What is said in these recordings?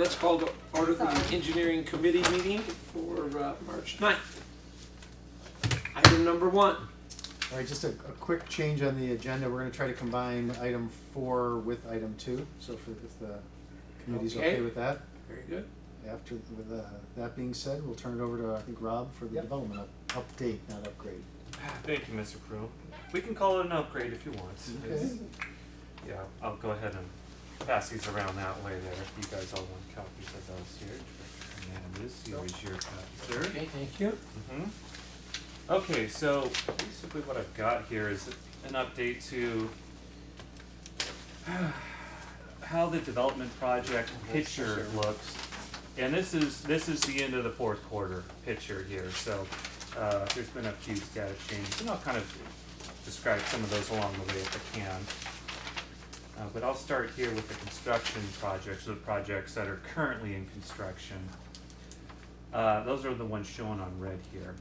let's call to order the engineering committee meeting for March 9th. Item number 1. All right, just a quick change on the agenda. We're going to try to combine item 4 with item 2. So if the committee's okay with that. Very good. After with that being said, we'll turn it over to I think Rob for the development update, not upgrade. Thank you, Mr. Prue. We can call it an upgrade if you want. Okay. Yeah, I'll go ahead and pass these around that way there. If you guys all want copies of those here. And this here is your copy, sir. Okay, thank you. Okay, so basically what I've got here is an update to how the development project picture looks. And this is the end of the 4th quarter picture here. So there's been a few status changes, and I'll kind of describe some of those along the way if I can. But I'll start here with the construction projects, or the projects that are currently in construction. Those are the ones shown on red here.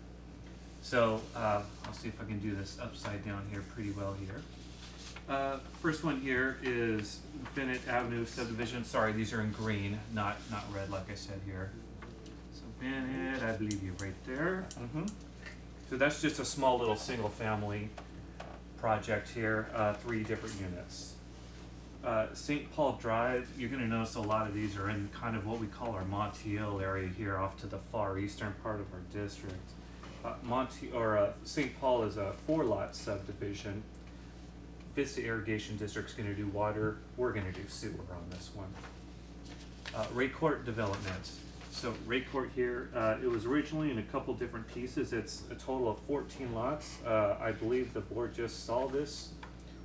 So I'll see if I can do this upside down here pretty well here. First one here is Bennett Avenue subdivision. Sorry, these are in green, not red like I said here. So Bennett, I believe you're right there. So that's just a small little single family project here, 3 different units. St. Paul Drive, you're going to notice a lot of these are in kind of what we call our Montiel area here off to the far eastern part of our district. St. Paul is a 4-lot subdivision. Vista Irrigation District's going to do water. We're going to do sewer on this one. Ray Court Development. So Ray Court here, it was originally in a couple different pieces. It's a total of 14 lots. I believe the board just saw this,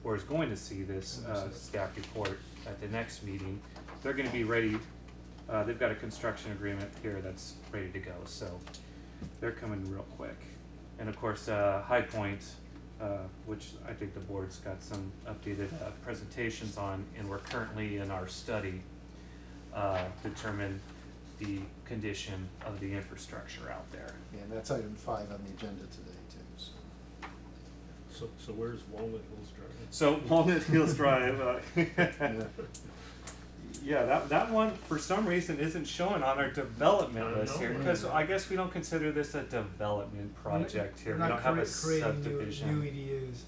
or is going to see this staff report at the next meeting. They're going to be ready. They've got a construction agreement here that's ready to go. So they're coming real quick. And of course, High Point, which I think the board's got some updated presentations on, and we're currently in our study determine the condition of the infrastructure out there. Yeah, and that's item 5 on the agenda today too. So where's Walnut Hills Drive? So Walnut Hills Drive, yeah, that one for some reason isn't showing on our development list here, because I guess we don't consider this a development project here. We don't have a subdivision. New EDUs.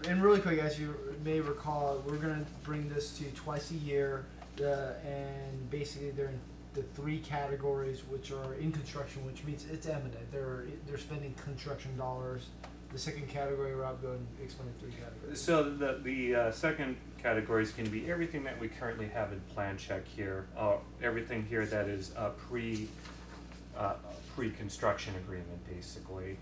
And really quick, as you may recall, we're going to bring this to you twice a year, and basically they're in the 3 categories which are in construction, which means it's eminent. They're spending construction dollars. The second category, Rob, go and explain the 3 categories. So the second category is going to be everything that we currently have in plan check here. Everything here that is pre-construction agreement, basically.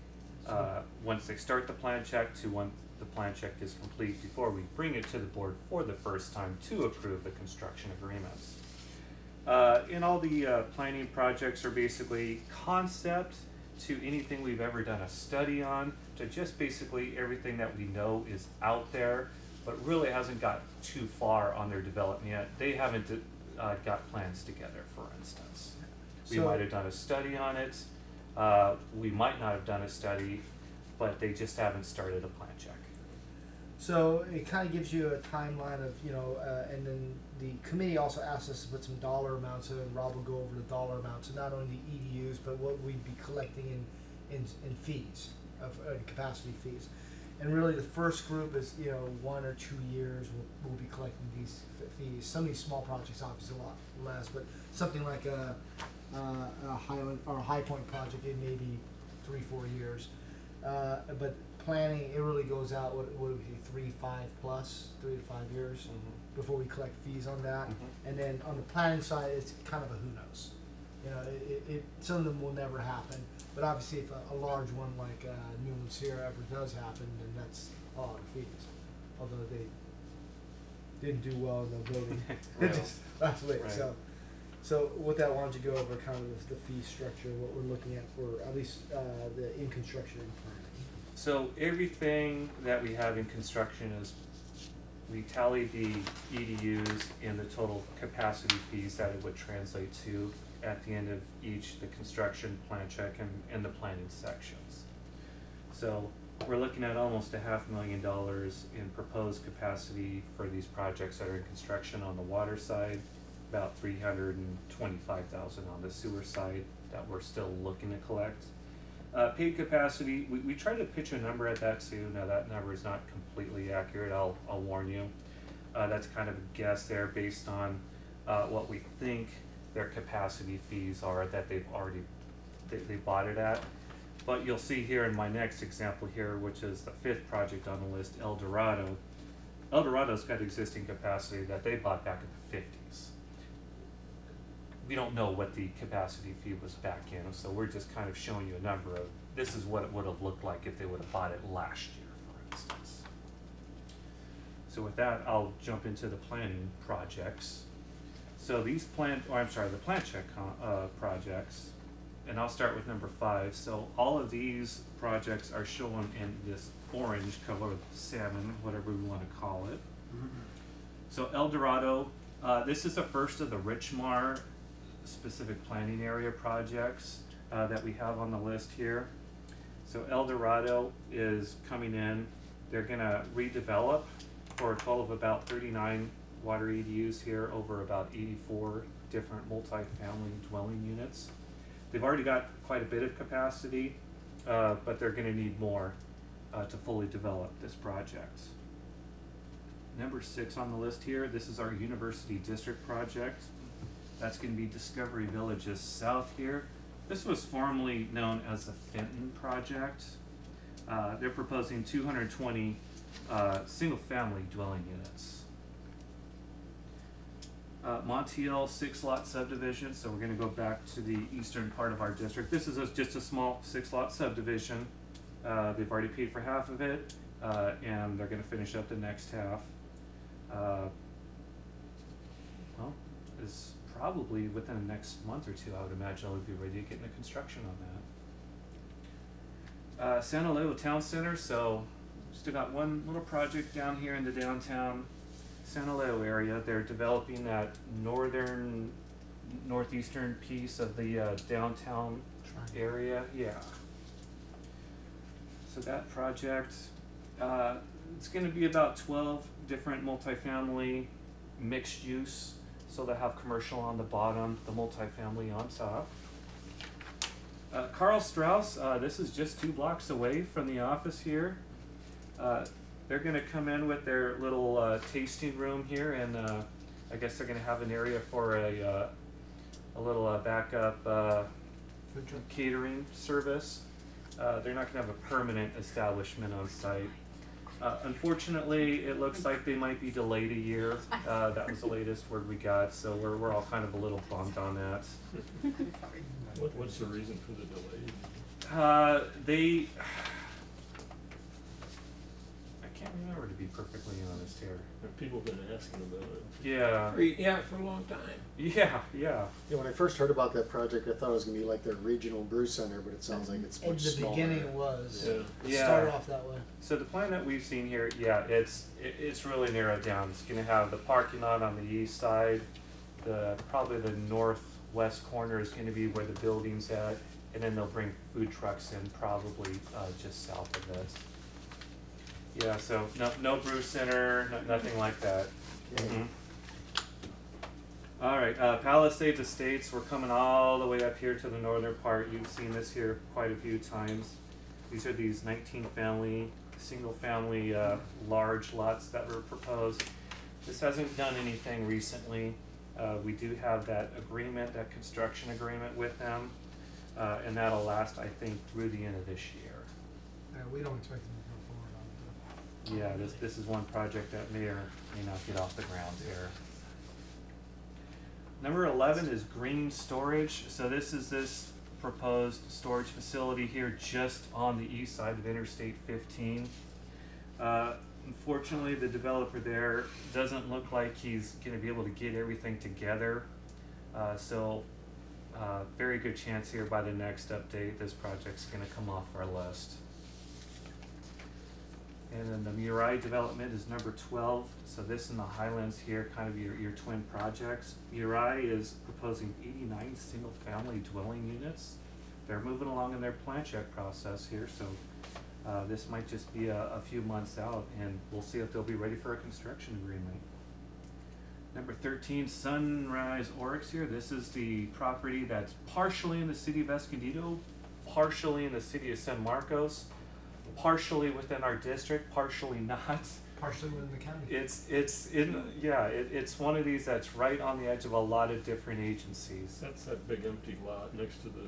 Once they start the plan check to when the plan check is complete, before we bring it to the board for the first time to approve the construction agreements. And all the planning projects are basically concept to anything we've ever done a study on, to just basically everything that we know is out there, but really hasn't got too far on their development yet. They haven't got plans together, for instance. We might have done a study on it. We might not have done a study, but they just haven't started a plan check. So it kind of gives you a timeline of, and then the committee also asked us to put some dollar amounts in, and Rob will go over the dollar amounts, so not only the EDUs, but what we'd be collecting in fees, capacity fees. And really the first group is, 1 or 2 years we'll be collecting these fees. Some of these small projects obviously a lot less, but something like a High Point project, it may be 3-4 years. But planning, it really goes out, what would it be, 3 to 5 years before we collect fees on that. And then on the planning side, it's kind of a who knows. Some of them will never happen, but obviously if a large one like Newland Sierra ever does happen, then that's a lot of fees. Although they didn't do well in the voting just last week. Right. So with that, why don't you go over kind of the fee structure, what we're looking at for at least the in construction and planning. So everything that we have in construction is, we tally the EDUs and the total capacity fees that it would translate to at the end of each, the construction plan check and the planning sections. So we're looking at almost $500,000 in proposed capacity for these projects that are in construction on the water side, about 325,000 on the sewer side that we're still looking to collect. Paid capacity, we try to pitch a number at that too. Now that number is not completely accurate, I'll warn you. That's kind of a guess there based on what we think their capacity fees are that they've already they bought it at. But you'll see here in my next example here, which is the 5th project on the list, El Dorado. El Dorado's got existing capacity that they bought back in the 50s. We don't know what the capacity fee was back in, so we're just kind of showing you a number of, this is what it would have looked like if they would have bought it last year, for instance. So with that, I'll jump into the planning projects. So these the plant check projects, and I'll start with number 5. So all of these projects are shown in this orange color, salmon, whatever we want to call it. So El Dorado, this is the first of the Richmar specific planning area projects that we have on the list here. So El Dorado is coming in. They're gonna redevelop for a total of about 39 water EDUs here over about 84 different multi-family dwelling units. They've already got quite a bit of capacity, but they're gonna need more to fully develop this project. Number 6 on the list here, this is our University District project. That's going to be Discovery Villages south here. This was formerly known as the Fenton project. They're proposing 220 single-family dwelling units. Montiel 6-lot subdivision, so we're going to go back to the eastern part of our district. This is just a small 6-lot subdivision. They've already paid for half of it, and they're going to finish up the next half. Well, it's probably within the next month or two, I would imagine, I would be ready to get into construction on that. Santa Leo Town Center, so still got one little project down here in the downtown Santa Leo area. They're developing that northeastern piece of the downtown area. Yeah. So that project, it's going to be about 12 different multifamily mixed use. So they have commercial on the bottom, the multifamily on top. Carl Strauss, this is just 2 blocks away from the office here. They're going to come in with their little tasting room here, and I guess they're going to have an area for a little backup catering service. They're not going to have a permanent establishment on site. Unfortunately, it looks like they might be delayed a year. That was the latest word we got, so we're all kind of a little bummed on that. What's the reason for the delay? I can't remember, to be perfectly honest here. People have been asking about it. Yeah. Yeah, for a long time. Yeah. Yeah, when I first heard about that project, I thought it was gonna be like their regional brew center, but it sounds like it's In much the smaller. beginning it was. Yeah. It Yeah. started off that way. So the plan that we've seen here, yeah, it's really narrowed down. It's going to have the parking lot on the east side. Probably the northwest corner is going to be where the building's at, and then they'll bring food trucks in probably just south of this. Yeah, so no brew center, nothing like that. Okay. All right, Palisades Estates, we're coming all the way up here to the northern part. You've seen this here quite a few times. These are these 19-family, single-family large lots that were proposed. This hasn't done anything recently. We do have that agreement, that construction agreement with them, and that'll last, I think, through the end of this year. We don't expect them to go forward on that. Yeah, this is one project that may or may not get off the ground here. Number 11 is green storage. So this is this proposed storage facility here just on the east side of Interstate 15. Unfortunately, the developer there doesn't look like he's going to be able to get everything together. So very good chance here by the next update this project's going to come off our list. And then the Murai development is number 12. So this in the Highlands here, kind of your twin projects. Murai is proposing 89 single-family dwelling units. They're moving along in their plan check process here, so this might just be a few months out, and we'll see if they'll be ready for a construction agreement. Number 13, Sunrise Oryx here. This is the property that's partially in the city of Escondido, partially in the city of San Marcos, partially within our district, partially not. Partially within the county. It's one of these that's right on the edge of a lot of different agencies. That's that big empty lot next to the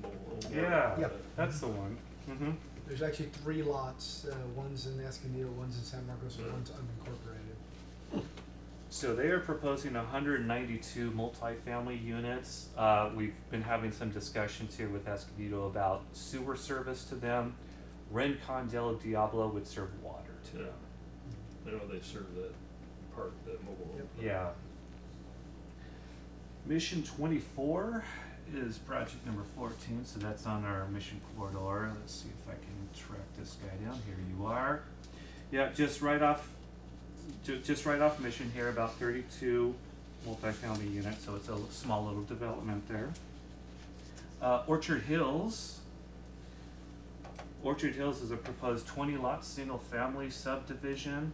mobile. Yeah, Yep. that's the one. Mm-hmm. There's actually 3 lots. One's in Escondido, one's in San Marcos, and one's unincorporated. So they are proposing 192 multifamily units. We've been having some discussions here with Escondido about sewer service to them. Rincon del Diablo would serve water to Yeah. them. I know they serve that part, that mobile. Yep. home. Yeah. Mission 24 is project number 14, so that's on our mission corridor. Let's see if I can track this guy down. Here you are. Yeah, just right off mission here, about 32 multifamily units, so it's a small little development there. Orchard Hills. Orchard Hills is a proposed 20-lot single-family subdivision.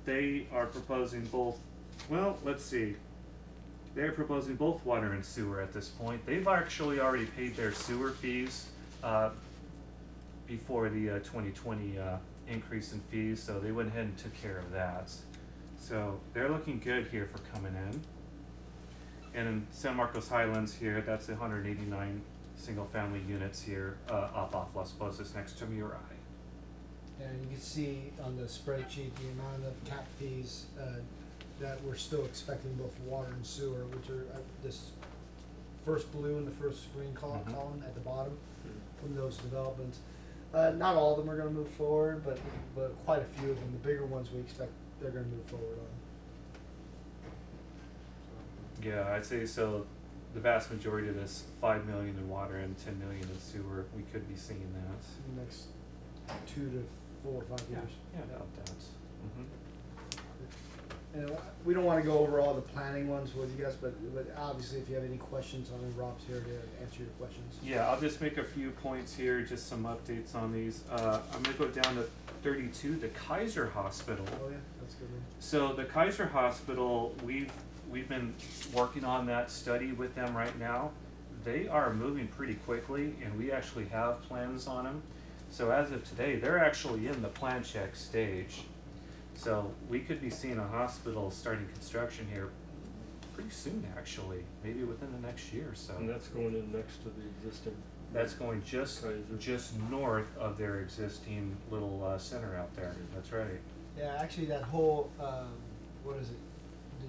They are proposing both, well, let's see. They're proposing both water and sewer at this point. They've actually already paid their sewer fees before the 2020 increase in fees, so they went ahead and took care of that. So they're looking good here for coming in. And in San Marcos Highlands here, that's 189 single-family units here off Las Posas next to Murai. And you can see on the spreadsheet the amount of tap fees that we're still expecting both water and sewer, which are this first blue and the first green column at the bottom from those developments. Not all of them are going to move forward, but quite a few of them. The bigger ones we expect they're going to move forward on. Yeah, I'd say so. The vast majority of this, 5 million in water and 10 million in sewer, we could be seeing that. In the next 2 to 4 or 5 years. Yeah, without doubt. And we don't want to go over all the planning ones with you guys, but obviously if you have any questions on it, Rob's here to answer your questions. Yeah, I'll just make a few points here, just some updates on these. I'm gonna go down to 32, the Kaiser Hospital. Oh yeah, that's a good one. So the Kaiser Hospital, we've been working on that study with them right now. They are moving pretty quickly, and we actually have plans on them. So as of today, they're actually in the plan check stage. So we could be seeing a hospital starting construction here pretty soon, actually, maybe within the next year or so. And that's going in next to the existing. That's going just Kaiser. north of their existing little center out there. That's right. Yeah, actually that whole, what is it,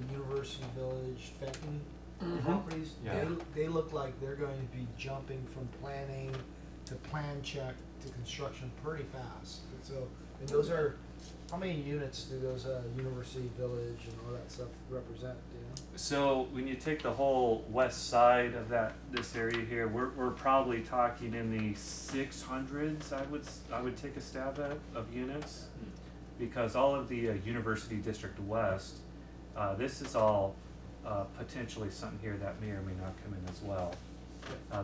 the University Village, Fenton properties, Yeah. they look like they're going to be jumping from planning to plan check to construction pretty fast. And so, and those are, how many units do those University Village and all that stuff represent, do you know? So when you take the whole west side of this area here, we're probably talking in the 600s. I would take a stab at of units, because all of the University District West, this is all potentially something here that may or may not come in as well.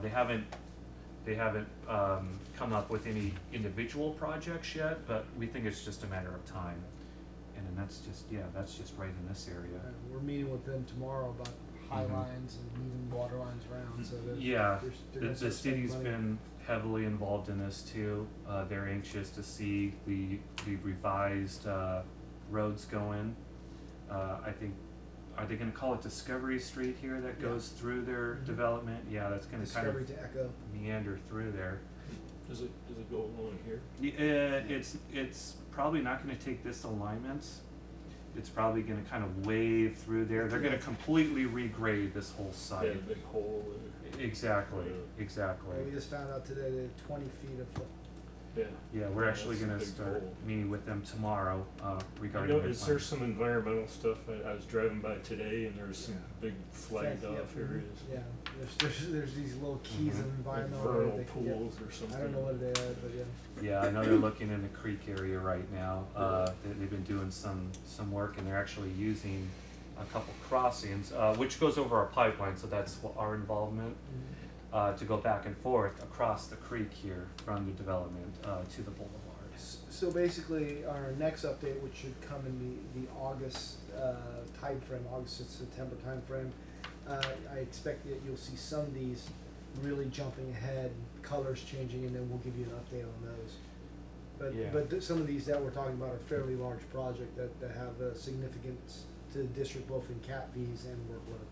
They haven't come up with any individual projects yet, but we think it's just a matter of time. And then that's just right in this area. We're meeting with them tomorrow about high lines and moving water lines around, so they're, Yeah, they're the gonna start spending city's money. been heavily involved in this too. They're anxious to see the revised roads going. I think, are they gonna call it Discovery Street here that goes through their development? Yeah, that's gonna kind Discovery of to Echo. meander through there. Does it go along here? It's probably not gonna take this alignment. It's probably gonna kind of wave through there. They're gonna completely regrade this whole Yeah, site. a big hole in it. Exactly, Yeah. exactly. We just found out today they have 20 feet of Yeah. Yeah, we're actually That's a gonna big start hole. meeting with them tomorrow, I regarding know, their is there plans. some environmental stuff? I was driving by today and there's some big flagged Yep. off areas. Yeah, there's these little keys of Mhm. Like environmental area vernal they can get. pools or something. I don't know what they are, but yeah. Yeah, I know they're looking in the creek area right now. They've been doing some work, and they're actually using a couple crossings, which goes over our pipeline, so that's what our involvement, to go back and forth across the creek here from the development, to the boulevard. So basically, our next update, which should come in the August time frame, August to September time frame. I expect that you'll see some of these really jumping ahead, colors changing, and then we'll give you an update on those. But Yeah. some of these that we're talking about are fairly large projects that have significance to the district, both in CAP fees and workload.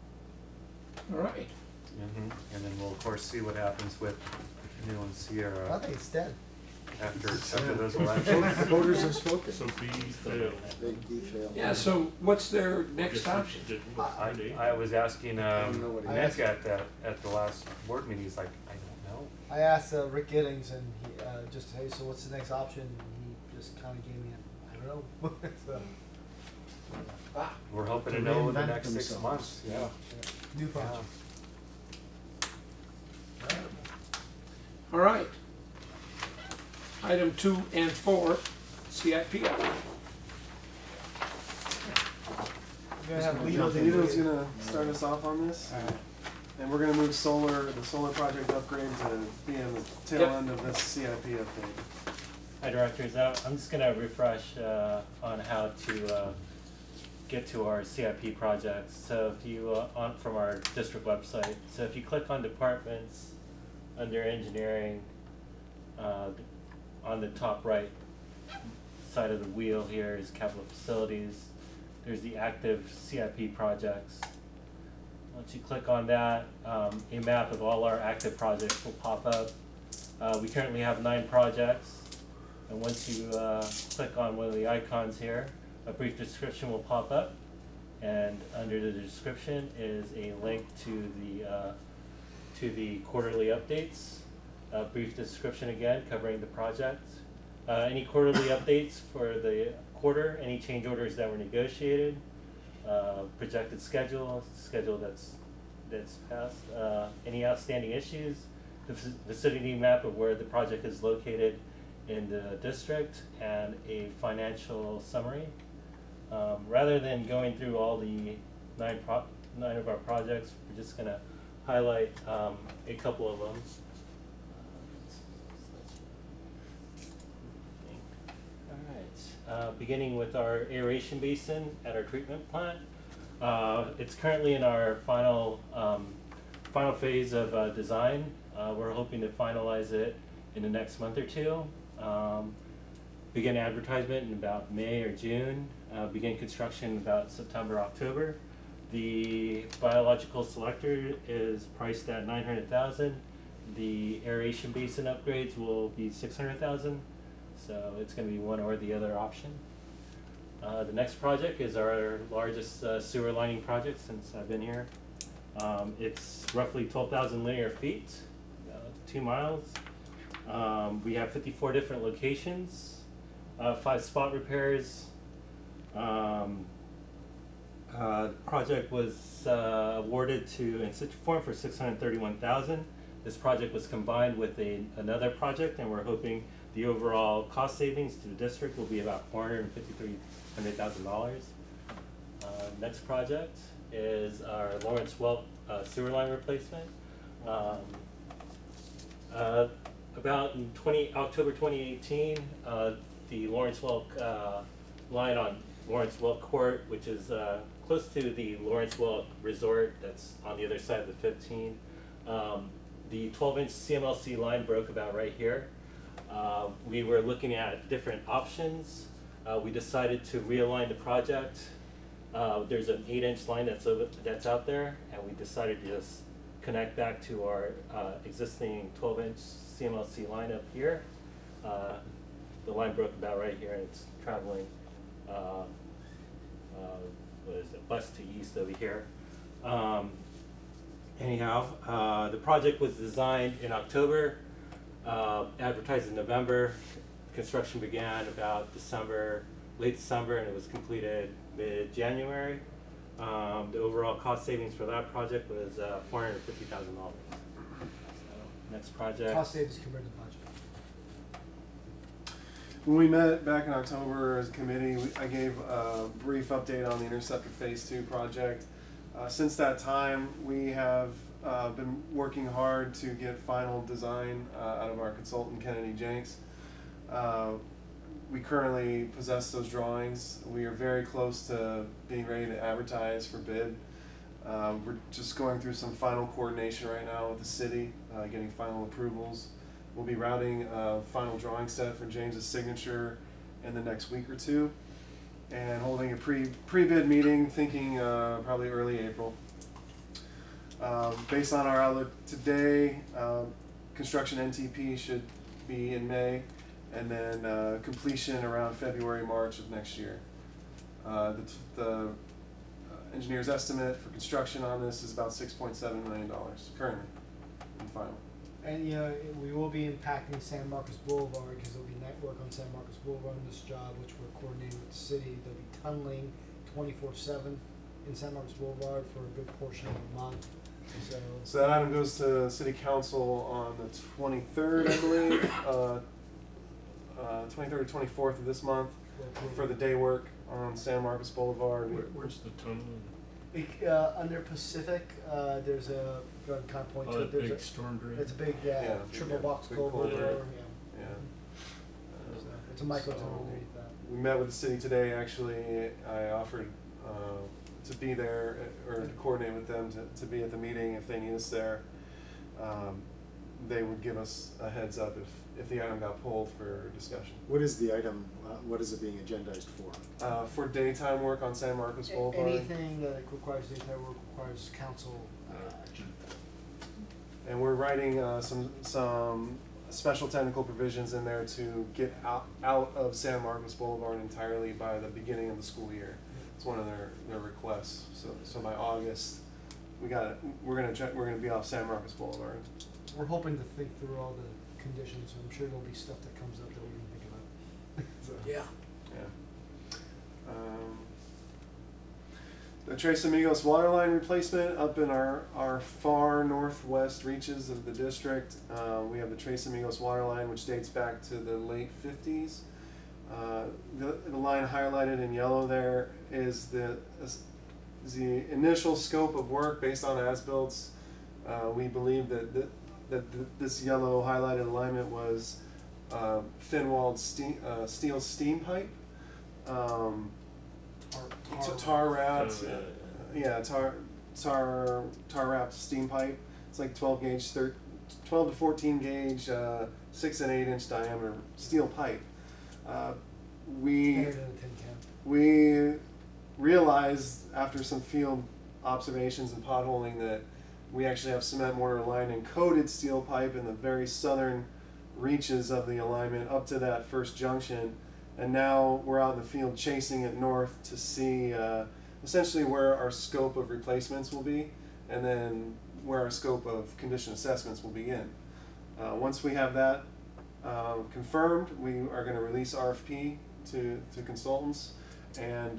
All right. And then we'll of course see what happens with the new one I Sierra think it's dead. after those elections. Voters have spoken. So B failed. They failed. Yeah, so what's their next Guess we option? did what they- I was asking don't know what he Nick at the last board meeting. He's like, I don't know. I asked Rick Giddings, and he just, hey, so what's the next option? And he just kind of gave me I don't know. So, Ah, We're hoping to To know in the reinvent next 6 themselves. months. Yeah. new project. all right. Item 2 and 4, CIP update. We're gonna have Mr. Lito do Lito's it. gonna start us off on this, Alright. and we're gonna move the solar project upgrade to be in the tail Yep. end of this CIP update. Hi directors, I'm just gonna refresh on how to get to our CIP projects. So if you, from our district website, so if you click on departments, under engineering, on the top right side of the wheel here is capital facilities. There's the active CIP projects. Once you click on that, a map of all our active projects will pop up. We currently have 9 projects, and once you click on one of the icons here, a brief description will pop up, and under the description is a link to the quarterly updates. A brief description again covering the project. Any quarterly updates for the quarter, any change orders that were negotiated, projected schedule that's passed, any outstanding issues, the vicinity map of where the project is located in the district, and a financial summary. Rather than going through all the 9 of our projects, we're just gonna highlight a couple of them. Beginning with our aeration basin at our treatment plant. It's currently in our final phase of design. We're hoping to finalize it in the next month or 2. Begin advertisement in about May or June. Begin construction in about September, October. The biological selector is priced at $900,000. The aeration basin upgrades will be $600,000. So it's going to be one or the other option. The next project is our largest sewer lining project since I've been here. It's roughly 12,000 linear feet, 2 miles. We have 54 different locations, 5 spot repairs. Project was awarded to Interceptor for $631,000. This project was combined with another project, and we're hoping the overall cost savings to the district will be about $453,000. Next project is our Lawrence Welk sewer line replacement. About in October 2018, the Lawrence Welk line on Lawrence Welk Court, which is close to the Lawrence Welk Resort, that's on the other side of the 15. The 12-inch CMLC line broke about right here. We were looking at different options. We decided to realign the project. There's an 8-inch line that's out there, and we decided to just connect back to our existing 12-inch CMLC line up here. The line broke about right here, and it's traveling west to east over here. Anyhow, the project was designed in October, advertised in November. Construction began about late December, and it was completed mid-January. The overall cost savings for that project was $450,000. So, next project. Cost savings compared to budget. When we met back in October as a committee, I gave a brief update on the Interceptor Phase 2 project. Since that time, we have been working hard to get final design out of our consultant, Kennedy Jenks. we currently possess those drawings. We are very close to being ready to advertise for bid. We're just going through some final coordination right now with the city, getting final approvals. We'll be routing a final drawing set for James's signature in the next week or two, and holding a pre-bid meeting, thinking probably early April. Based on our outlook today, construction NTP should be in May, and then completion around February, March of next year. The engineer's estimate for construction on this is about $6.7 million currently in final. And we will be impacting San Marcos Boulevard because there'll be night work on San Marcos Boulevard on this job, which we're coordinating with the city. There'll be tunneling 24/7 in San Marcos Boulevard for a good portion of the month. So that item goes to City Council on the 23rd, I believe, 23rd or 24th of this month for the day work on San Marcos Boulevard. Where's the tunnel? Under Pacific, there's a kind of point to it. There's big a storm drain. It's a big triple box big culvert culvert. there. Yeah. So it's a micro So, tunnel underneath that. we met with the city today, actually. I offered to be there, or to coordinate with them to be at the meeting if they need us there. They would give us a heads up if the item got pulled for discussion. What is the item, what is it being agendized for? For daytime work on San Marcos Boulevard. Anything that requires daytime work requires council action. And we're writing some special technical provisions in there to get out of San Marcos Boulevard entirely by the beginning of the school year. It's one of their requests. So by August, we're gonna be off San Marcos Boulevard. We're hoping to think through all the conditions. I'm sure there'll be stuff that comes up that we didn't think about. So. Yeah. Yeah. The Tres Amigos water line replacement up in our far northwest reaches of the district. We have the Tres Amigos water line, which dates back to the late 50s. The line highlighted in yellow there is the initial scope of work based on as-builts. We believe that this yellow highlighted alignment was thin-walled steel steam pipe, tar wrapped, tar wrapped steam pipe. It's like 12 to 14 gauge, 6 and 8 inch diameter steel pipe. We realized after some field observations and potholing that we actually have cement mortar lined and coated steel pipe in the very southern reaches of the alignment up to that first junction, and now we're out in the field chasing it north to see essentially where our scope of replacements will be, and then where our scope of condition assessments will begin. Once we have that confirmed, we are going to release RFP to consultants, and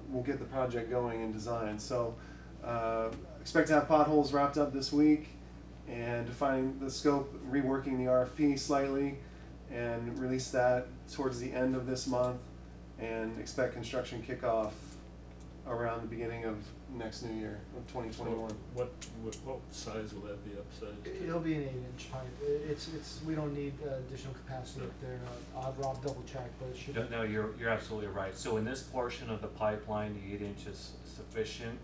we'll get the project going in design. So expect to have potholes wrapped up this week, and defining the scope, reworking the RFP slightly, and release that towards the end of this month, and expect construction kickoff around the beginning of next new year of 2021. What size will that be upsized? It'll be an 8-inch pipe. We don't need additional capacity up there. Rob double check, but it should. No, you're absolutely right. So in this portion of the pipeline, the 8 inches is sufficient.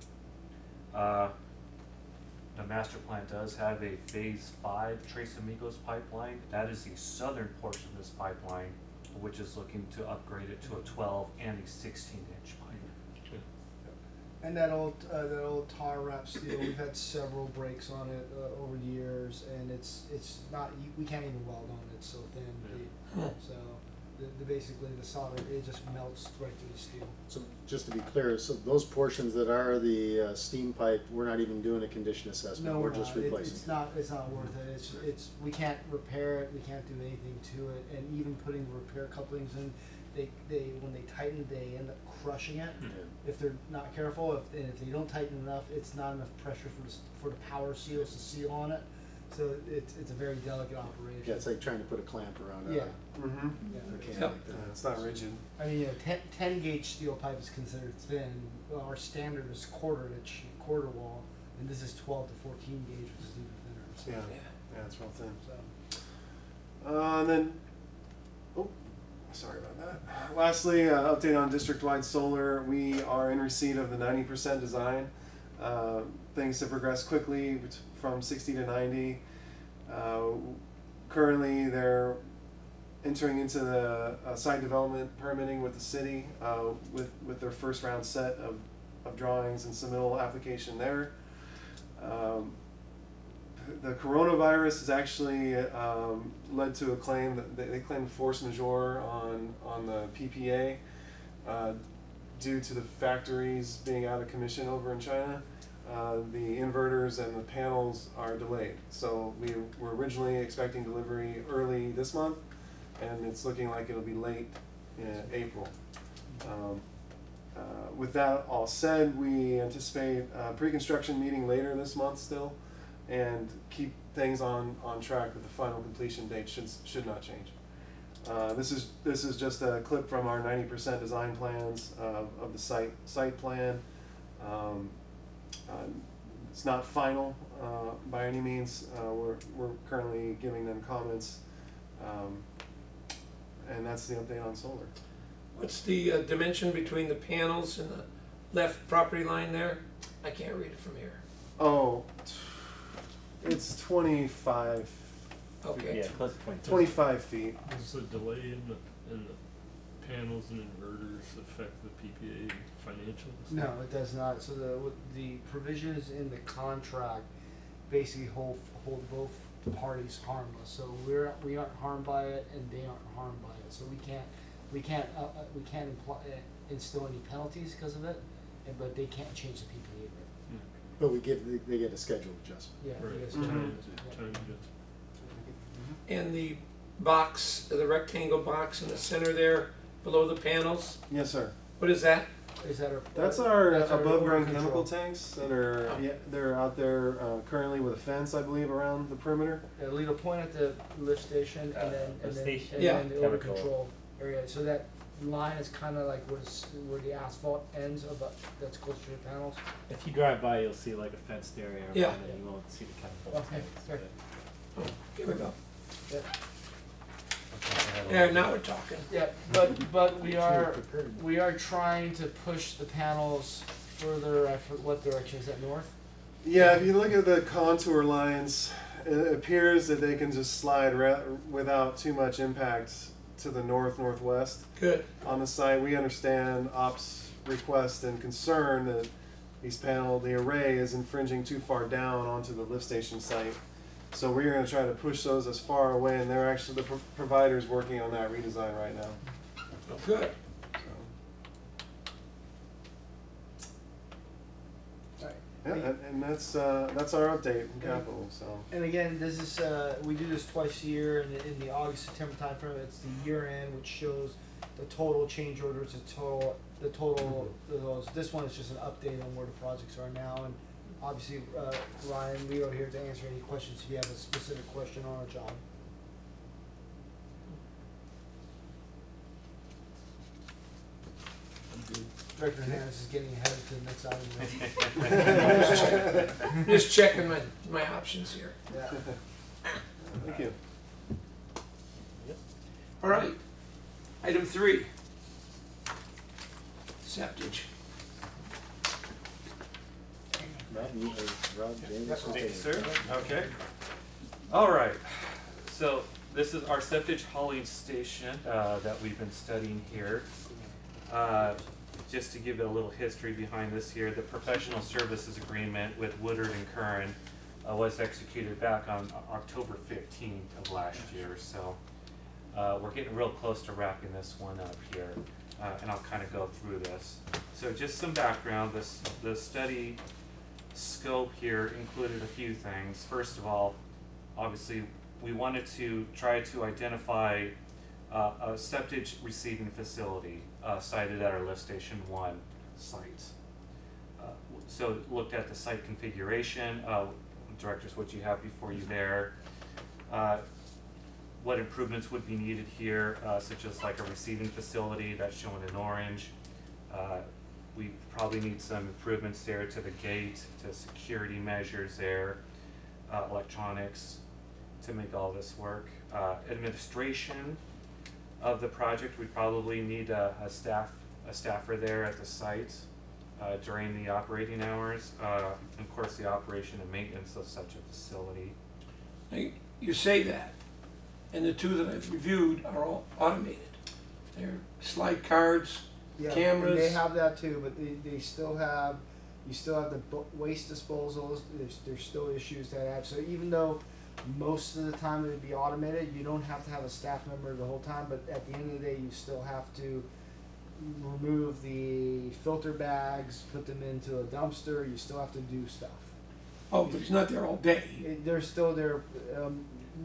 The master plan does have a phase 5 Tres Amigos pipeline. That is the southern portion of this pipeline, which is looking to upgrade it to a 12 and a 16-inch pipe. And that old tar wrap steel, we've had several breaks on it over the years, and it's not, we can't even weld on it, it's so thin. So basically the solder, it just melts right through the steel. So just to be clear, so those portions that are the steam pipe, we're not even doing a condition assessment, No, we're just replacing. It's not worth it. It's we can't repair it, we can't do anything to it, and even putting the repair couplings in, they when they tighten, they end up crushing it. Yeah. If they're not careful, if they don't tighten enough, it's not enough pressure for the power seals to seal on it. So it's a very delicate operation. Yeah, it's like trying to put a clamp around Yeah. Mm-hmm. a can Yep. like that. It's not rigid. I mean, 10 gauge steel pipe is considered thin. Well, our standard is quarter wall, and this is 12 to 14 gauge, which is even thinner. So, Yeah, it's real thin. so. And then, sorry about that. Lastly, update on district-wide solar. We are in receipt of the 90% design. Things have progressed quickly from 60 to 90. Currently, they're entering into the site development permitting with the city with their first round set of drawings and submittal application there. The coronavirus has actually led to a claim that they claim force majeure on the PPA due to the factories being out of commission over in China. The inverters and the panels are delayed. So we were originally expecting delivery early this month, and it's looking like it'll be late in April. With that all said, we anticipate a pre-construction meeting later this month still, and keep things on track with the final completion date should not change. This is just a clip from our 90% design plans of the site plan. It's not final by any means. We're currently giving them comments, and that's the update on solar. What's the dimension between the panels and the left property line there? I can't read it from here. Oh, it's 25. Okay. Yeah, close to 20. 25 feet. Does the delay in the panels and inverters affect the PPA financials? No, it does not. So the provisions in the contract basically hold both parties harmless. So we aren't harmed by it, and they aren't harmed by it. So we can't instill any penalties because of it, but they can't change the PPA rate. But they get a scheduled adjustment. Yeah, Right. you guys Mhm. can- Time adjustment. And the box, the rectangle box in the center there, below the panels, Yes, sir. what is that? Is that our? That's our above ground order chemical control. tanks that are Oh. they're out there currently with a fence, I believe, around the perimeter. Yeah, lead a point at the lift station, and then lift station. Yeah. the order Chemical. control area. So that line is kind of like where the asphalt ends, that's closer to the panels. If you drive by, you'll see like a fenced area, Yeah. and you won't see the chemical. Okay, fair. Oh, here we go. Yeah. There, now we're talking. Yeah, but we are trying to push the panels further. What direction is that? North? Yeah, if you look at the contour lines, it appears that they can just slide without too much impact to the northwest. Good. On the site, we understand ops request and concern that the array is infringing too far down onto the lift station site. So we're going to try to push those as far away, and they're actually the providers working on that redesign right now. Oh, good. So, yeah, and that's our update in capital. So. And again, this is we do this twice a year in the August-September timeframe. It's the year end, which shows the total change orders, the total. This one is just an update on where the projects are now, and obviously Ryan, Leo here to answer any questions if you have a specific question on a job. Director Hernandez is getting ahead to the next item. Just checking my options here. Yeah. Thank you. All right. Item 3. Septage. Rob, James, Thank you, okay. sir. Okay. All right. So this is our septage hauling station that we've been studying here. Just to give it a little history behind this here, the professional services agreement with Woodard and Curran was executed back on October 15th of last year. So we're getting real close to wrapping this one up here, and I'll kind of go through this. So just some background. The study scope here included a few things. First of all, obviously, we wanted to try to identify a septage receiving facility sited at our Lift Station 1 site. So looked at the site configuration, directors, what you have before you there, what improvements would be needed here, such as like a receiving facility that's shown in orange. We probably need some improvements there to the gate, to security measures there, electronics to make all this work. Administration, of the project, we probably need a staffer there at the site during the operating hours. Of course, the operation and maintenance of such a facility. Now, you say that, and the two that I've reviewed are all automated. They're slide cards, Yeah, cameras. and they have that too, but they still have, you still have the waste disposals. There's still issues that have. So even though most of the time it would be automated, you don't have to have a staff member the whole time. But at the end of the day, you still have to remove the filter bags, put them into a dumpster. You still have to do stuff. Oh, but he's not there all day. They're still there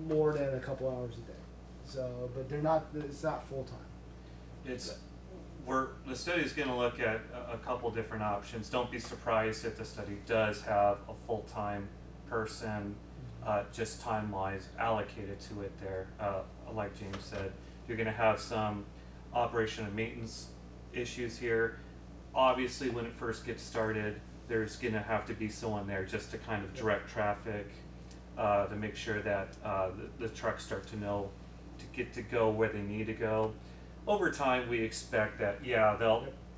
more than a couple hours a day. So, but they're not. It's not full time. The study is going to look at a couple different options. Don't be surprised if the study does have a full-time person, just time-wise allocated to it there. Like James said, you're going to have some operation and maintenance issues here. Obviously, when it first gets started, there's going to have to be someone there just to kind of direct traffic, to make sure that the trucks start to know to get to go where they need to go. Over time, we expect that,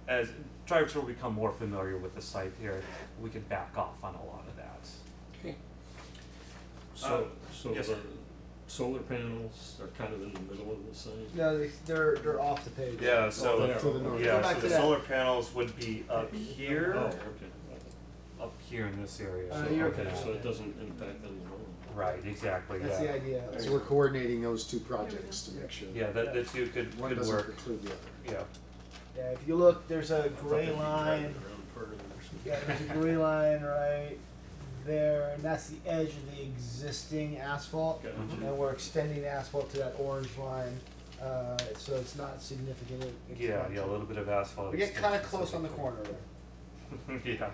as drivers will become more familiar with the site here, we can back off on a lot of that. Okay. So yes, the sir. solar panels are kind of in the middle of the site. No, they're off the page. Yeah, so Oh, they are. To the north. Go yeah, back so to the that. solar panels would be up here, Oh, okay. up here in this area. You're okay. Okay, so it doesn't impact them at all. Right, exactly. That's the idea. So we're coordinating those two projects to make sure. Yeah, the two could One doesn't work. preclude the other. Yeah. Yeah, if you look, there's a I thought gray they'd be line. driving around part of it or something. Yeah, there's a gray line right there, and that's the edge of the existing asphalt. Gotcha. And we're extending the asphalt to that orange line, so it's not significant. Yeah, a little bit of asphalt. We get kind of extension, close so on the they corner there. can- Yeah.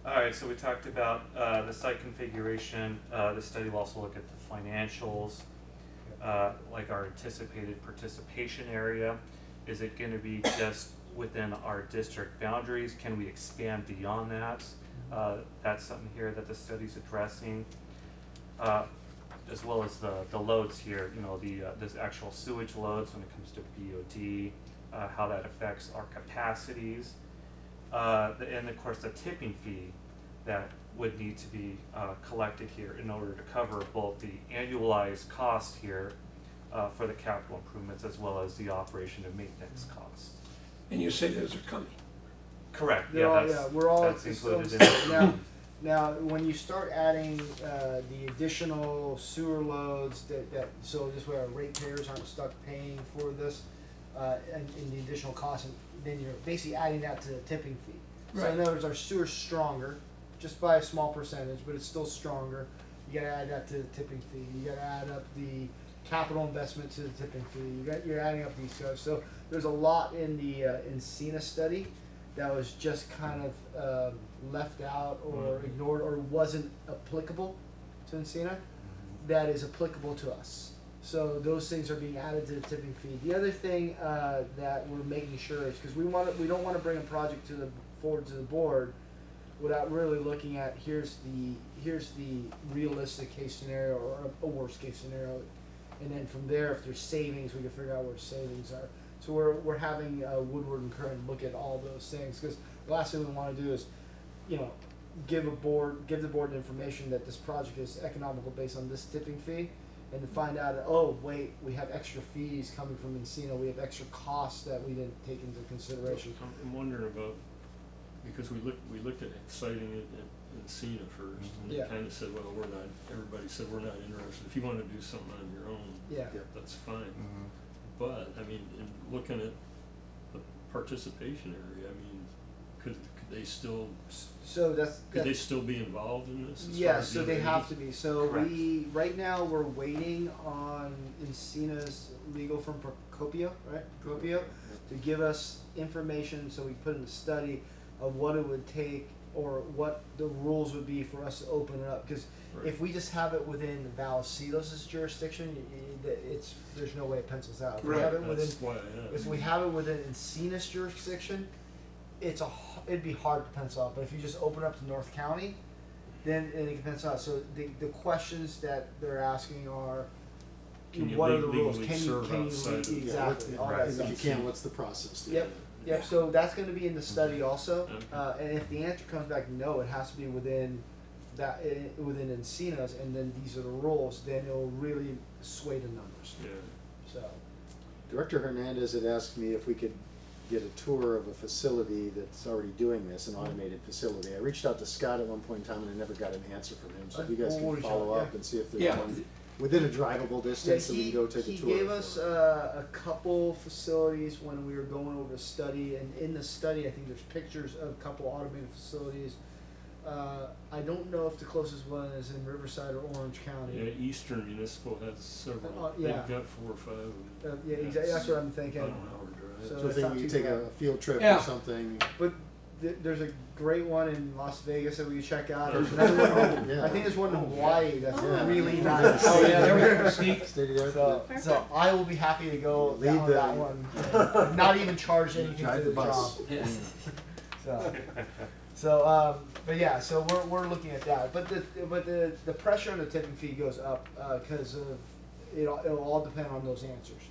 Alright, so we talked about the site configuration. The study will also look at the financials, like our anticipated participation area. Is it going to be just within our district boundaries? Can we expand beyond that? That's something here that the study's addressing, as well as the loads here. You know, the actual sewage loads when it comes to BOD, how that affects our capacities, and of course the tipping fee that would need to be collected here in order to cover both the annualized cost here for the capital improvements as well as the operation and maintenance costs. And you say those are coming. Correct. They're all, we're all that's it's included still- in it. now, when you start adding the additional sewer loads, so this way our ratepayers aren't stuck paying for this, and the additional costs, and then you're basically adding that to the tipping fee. So Right. in other words, our sewer's stronger, just by a small percentage, but it's still stronger. You gotta add that to the tipping fee. You gotta add up the capital investment to the tipping fee. You're adding up these guys. So there's a lot in the Encina study that was just kind of left out or ignored or wasn't applicable to Encina that is applicable to us. So those things are being added to the tipping fee. The other thing that we're making sure is because we don't want to bring a project forward to the board without really looking at here's the realistic case scenario or a worst case scenario, and then from there if there's savings we can figure out where savings are. So we're having Woodward and Curran look at all those things because the last thing we want to do is, give the board the information that this project is economical based on this tipping fee, and to find out oh wait we have extra fees coming from Encina, we have extra costs that we didn't take into consideration. I'm wondering about, because we looked at citing it in Encina first, and Yeah. they kind of said, well, everybody said we're not interested. If you want to do something on your own, Yeah. that's fine. But, I mean, in looking at the participation area, I mean, could they still, So could they still be involved in this? as Yeah, far as so the they other have to agencies? be. So Correct. right now we're waiting on Encina's legal firm Procopio, right? Procopio, to give us information so we put in the study of what it would take or what the rules would be for us to open it up. Because Right. if we just have it within Vallecitos' jurisdiction, there's no way it pencils out. If we Right, have it within, That's why I asked. if we have it within Encina's jurisdiction, it'd be hard to pencil out. But if you just open up to North County, then it can pencil out. So the questions that they're asking are, Can you what are the rules? legally Can you, serve can outside you, of the- exactly, all Right. that If stuff. you can, what's the process to do Yep. that? Yep, so that's gonna be in the study also, Okay. and if the answer comes back no, it has to be within that, within Encina's, and then these are the rules, then it'll really sway the numbers, Yeah. so. Director Hernandez had asked me if we could get a tour of a facility that's already doing this, an automated facility. I reached out to Scott at one point in time and I never got an answer from him, so if you guys We'll can reach follow out, up yeah. and see if there's Yeah. one within a drivable distance so we can go take a tour. He gave for us it. a couple facilities when we were going over the study, and in the study, I think there's pictures of a couple automated facilities. I don't know if the closest one is in Riverside or Orange Yeah, County. Eastern Municipal has several, yeah. they've got 4 or 5 of them. Yeah, exactly, that's what I'm thinking. About an hour drive. So So I it's think not we too could take bad. a field trip Yeah. or something. But there's a great one in Las Vegas that we can check out. There's another one, Yeah. I think there's one in Hawaii that's Yeah. really nice. Oh, yeah, there we go. Sneak. State of the So, art. so I will be happy to go Lead down the- that one, and not even charge anything Drive to the the bus. job. Yeah. So, but yeah, so we're looking at that. But the pressure on the tipping fee goes up because of it'll all depend on those answers.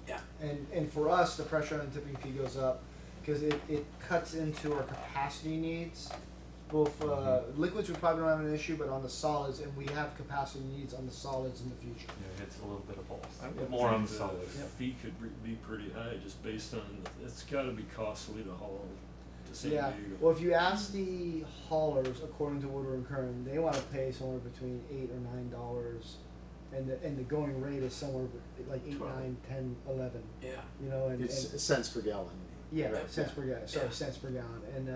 Yeah. And for us, the pressure on the tipping fee goes up because it cuts into our capacity needs. Both liquids we probably don't have an issue, but on the solids, and we have capacity needs on the solids in the future. Yeah, it's a little bit of both. I would More on the think solids. the fee could be pretty high just based on, it's gotta be costly to haul to San Yeah. Diego. Well, if you ask the haulers, according to what we're incurring, they want to pay somewhere between $8 or $9, and the going rate is somewhere like 8, 12. 9, 10, 11. Yeah. You know, and It's cents per gallon. yeah, Right. cents per gallon. Sorry, Yeah. cents per gallon. And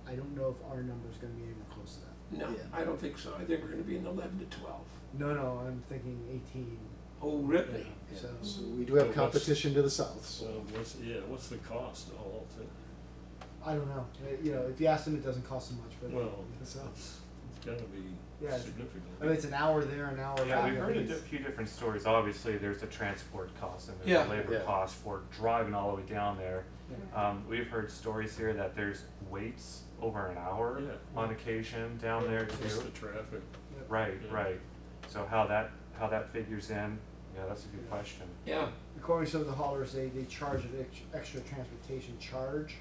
I don't know if our number is going to be anywhere close to that. No, Yeah. I don't think so. I think we're gonna be in 11 to 12. No, I'm thinking 18. Oh, really? Yeah. So So we do have What's- competition to the south, so. So what's the cost to haul to? I don't know. You know, if you ask them, it doesn't cost so much. But Well, so, it's gotta be Yeah. significant. I mean, it's an hour there, an hour Yeah, back. we've I heard think a it's- few different stories. Obviously, there's the transport cost and there's Yeah. the labor Yeah. cost for driving all the way down there. yeah. We've heard stories here that there's waits over an hour Yeah. on occasion down there Just the too. traffic. Right, Yeah. right. So how that figures in, yeah, that's a good question. Yeah. According to some of the haulers, they charge an extra transportation charge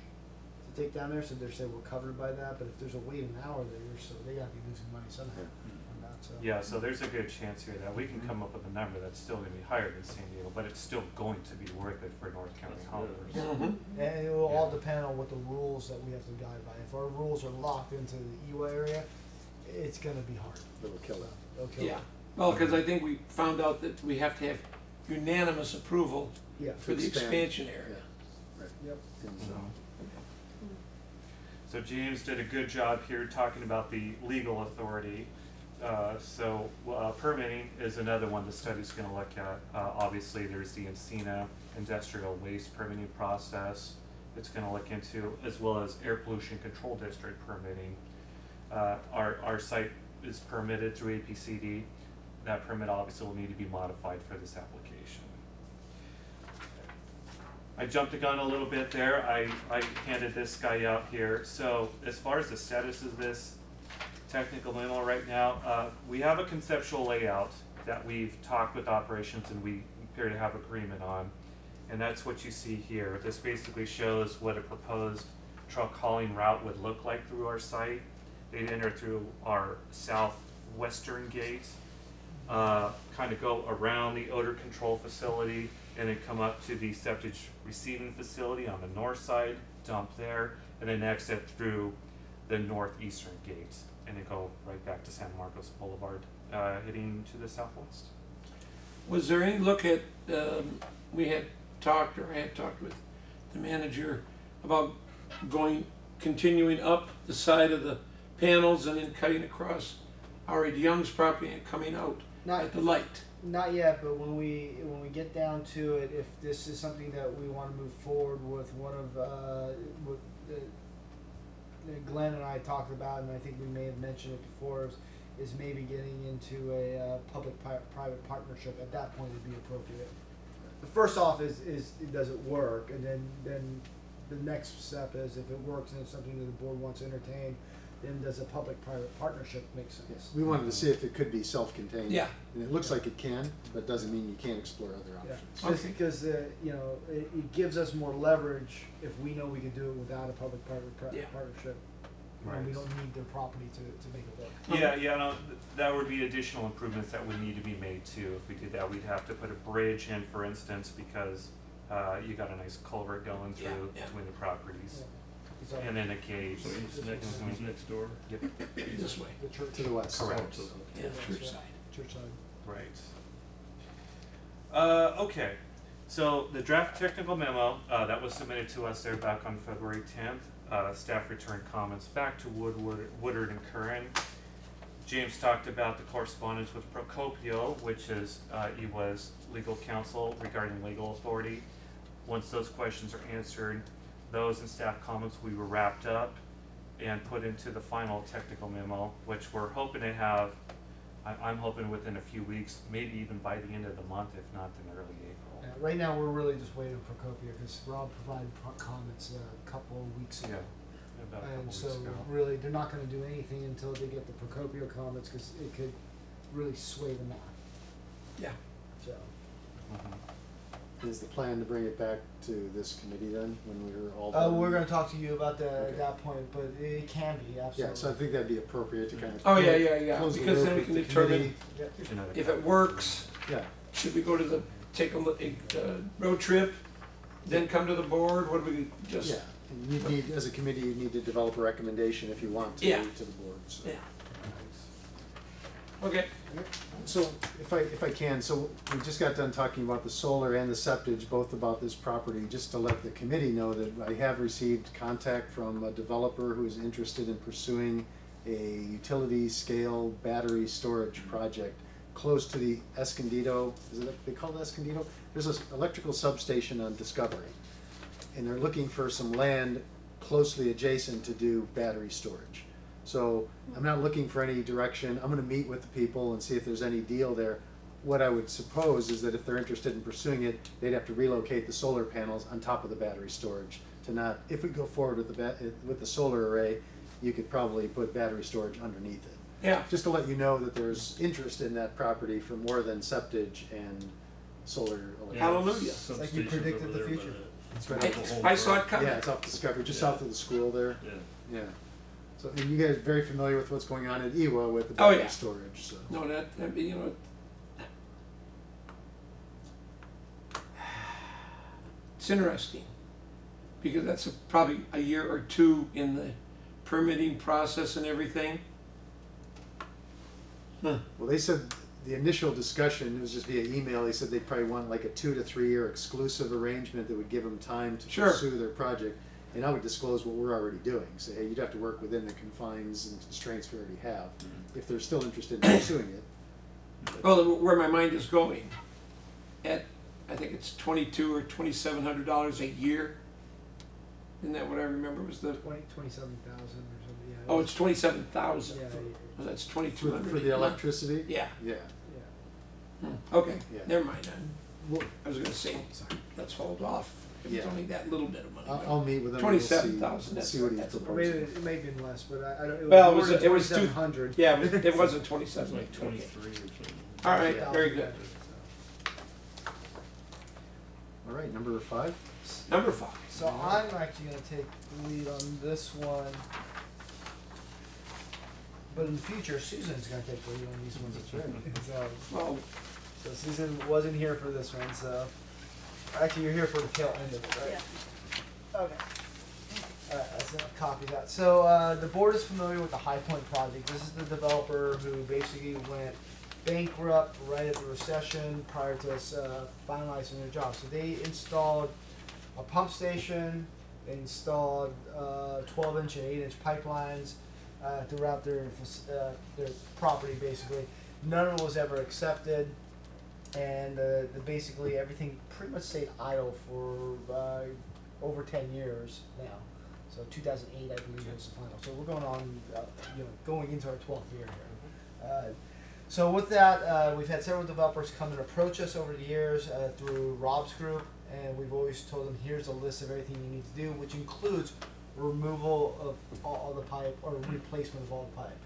to take down there, so they're saying we're covered by that, but if there's a wait an hour there, so they gotta be losing money somehow on that, so. Yeah, so there's a good chance here that we can come up with a number that's still gonna be higher than San Diego, but it's still going to be worth it for North County That's haulers. good. Mm-hmm. And it will all depend on what the rules that we have to guide by. If our rules are locked into the EWA area, it's gonna be hard. It'll kill that. Okay. Yeah. Well, because I think we found out that we have to have unanimous approval Yeah. for the Expand. expansion area. Right. Yep. And So, So James did a good job here talking about the legal authority. Permitting is another one the study's gonna look at. Obviously, there's the Encina industrial waste permitting process it's gonna look into, as well as air pollution control district permitting. Our site is permitted through APCD. That permit obviously will need to be modified for this application. I jumped the gun a little bit there. I handed this guy out here. So as far as the status of this technical memo right now, we have a conceptual layout that we've talked with operations and we appear to have agreement on. And that's what you see here. This basically shows what a proposed truck hauling route would look like through our site. They'd enter through our southwestern gate, kind of go around the odor control facility, and then come up to the septage receiving facility on the north side, dump there, and then exit through the northeastern gate, and then go right back to San Marcos Boulevard, heading to the southwest. was there any look at, I had talked with the manager about continuing up the side of the panels and then cutting across Ari Young's property and coming out Not at the light? Not yet, but when we get down to it, if this is something that we want to move forward with, one of what Glenn and I talked about, and I think we may have mentioned it before, is maybe getting into a public-private partnership. At that point, it'd be appropriate. The first off is does it work, and then the next step is if it works and it's something that the board wants to entertain, then does a public-private partnership make sense? Yes, we wanted to see if it could be self-contained. Yeah. And it looks like it can, but doesn't mean you can't explore other Yeah, options. Okay. because, you know, it gives us more leverage if we know we can do it without a public-private Yeah. partnership. Right. And we don't need their property to make it work. Yeah, no, that would be additional improvements that would need to be made too. If we did that, we'd have to put a bridge in, for instance, because you got a nice culvert going Yeah, through yeah. between the properties. So, And then a cage. So he's next door? Yep, This way, the church. To the west. correct. yeah, church side. Church side. Right. Okay, so the draft technical memo, that was submitted to us there back on February 10th. Staff returned comments back to Woodard and Curran. James talked about the correspondence with Procopio, which is EWA's legal counsel regarding legal authority. Once those questions are answered, those and staff comments we were wrapped up and put into the final technical memo, which we're hoping to have, I'm hoping within a few weeks, maybe even by the end of the month, if not in early April. Yeah, right now, we're really just waiting for Copia because Rob provided comments a couple of weeks ago. About a couple And weeks so ago. really, they're not gonna do anything until they get the Procopio comments because it could really sway the math, Yeah, so. Mhm. Is the plan to bring it back to this committee then, when we're all Oh, done? we're gonna talk to you about that Okay. at that point, but it can be, absolutely. Yeah, so I think that'd be appropriate to kind of. Oh, yeah, close the because loop then we with can the determine committee. Yeah. Here's another if copy. it works, Yeah, should we go to take a look, road trip, then come to the board, what do we just? yeah, and you need, as a committee, you need to develop a recommendation if you want to, Yeah. to the board, so. Yeah. Okay, So if I can, so we just got done talking about the solar and the septage, both about this property, just to let the committee know that I have received contact from a developer who is interested in pursuing a utility scale battery storage project close to the Escondido, is it, they call it Escondido? There's an electrical substation on Discovery, and they're looking for some land closely adjacent to do battery storage. So I'm not looking for any direction. I'm gonna meet with the people and see if there's any deal there. What I would suppose is that if they're interested in pursuing it, they'd have to relocate the solar panels on top of the battery storage to not, if we go forward with the solar array, you could probably put battery storage underneath it. yeah, Just to let you know that there's interest in that property for more than septage and solar electricity. Hallelujah. like you predicted the future. That's right. I saw it coming. Yeah, it's off Discovery, just Yeah. south of the school there. Yeah. Yeah. So, and you guys are very familiar with what's going on at EWA with the Oh, battery yeah. storage, so. No, that, you know, it's interesting, because that's probably a year or two in the permitting process and everything. Huh. Well, they said the initial discussion, it was just via email, they said they probably want like a 2 to 3 year exclusive arrangement that would give them time to Sure. pursue their project. And I would disclose what we're already doing, say, hey, you'd have to work within the confines and constraints we already have, if they're still interested in pursuing it. Well, where my mind is going, at, I think it's $2,200 or $2,700 a year. Isn't that what I remember was the, 27,000 or something, yeah. oh, it's 27,000. Yeah, Oh, that's For 2,200. for the electricity? Yeah, Yeah. yeah. okay, Yeah. never mind. Well, I was gonna say, let's hold off, if it's Yeah. only that little bit of money. I'll meet with them, and we'll see, 27,000, see what he's that's- Or maybe, proposing. it may have been less, but I don't, Well, more than it was 2,700. Yeah, it wasn't It's 27, like okay. 23 or something. All right, Yeah. very good. All right, number 5? Number 5. So I'm actually gonna take the lead on this one. But in the future, Susan's gonna take the lead on these ones. That's right. Well, So Susan wasn't here for this one, so actually you're here for the tail end of it, right? Yeah. Okay. Alright, that's enough copy of that. So the board is familiar with the High Point project. This is the developer who basically went bankrupt right at the recession prior to us finalizing their job. So they installed a pump station, they installed 12-inch and 8-inch pipelines throughout their property basically. None of it was ever accepted, and basically everything pretty much stayed idle for over 10 years now. So 2008, I believe, was the final. So we're going on, going into our 12th year here. So with that, we've had several developers come and approach us over the years through Rob's group, and we've always told them, here's a list of everything you need to do, which includes removal of all the pipe or replacement of all the pipe.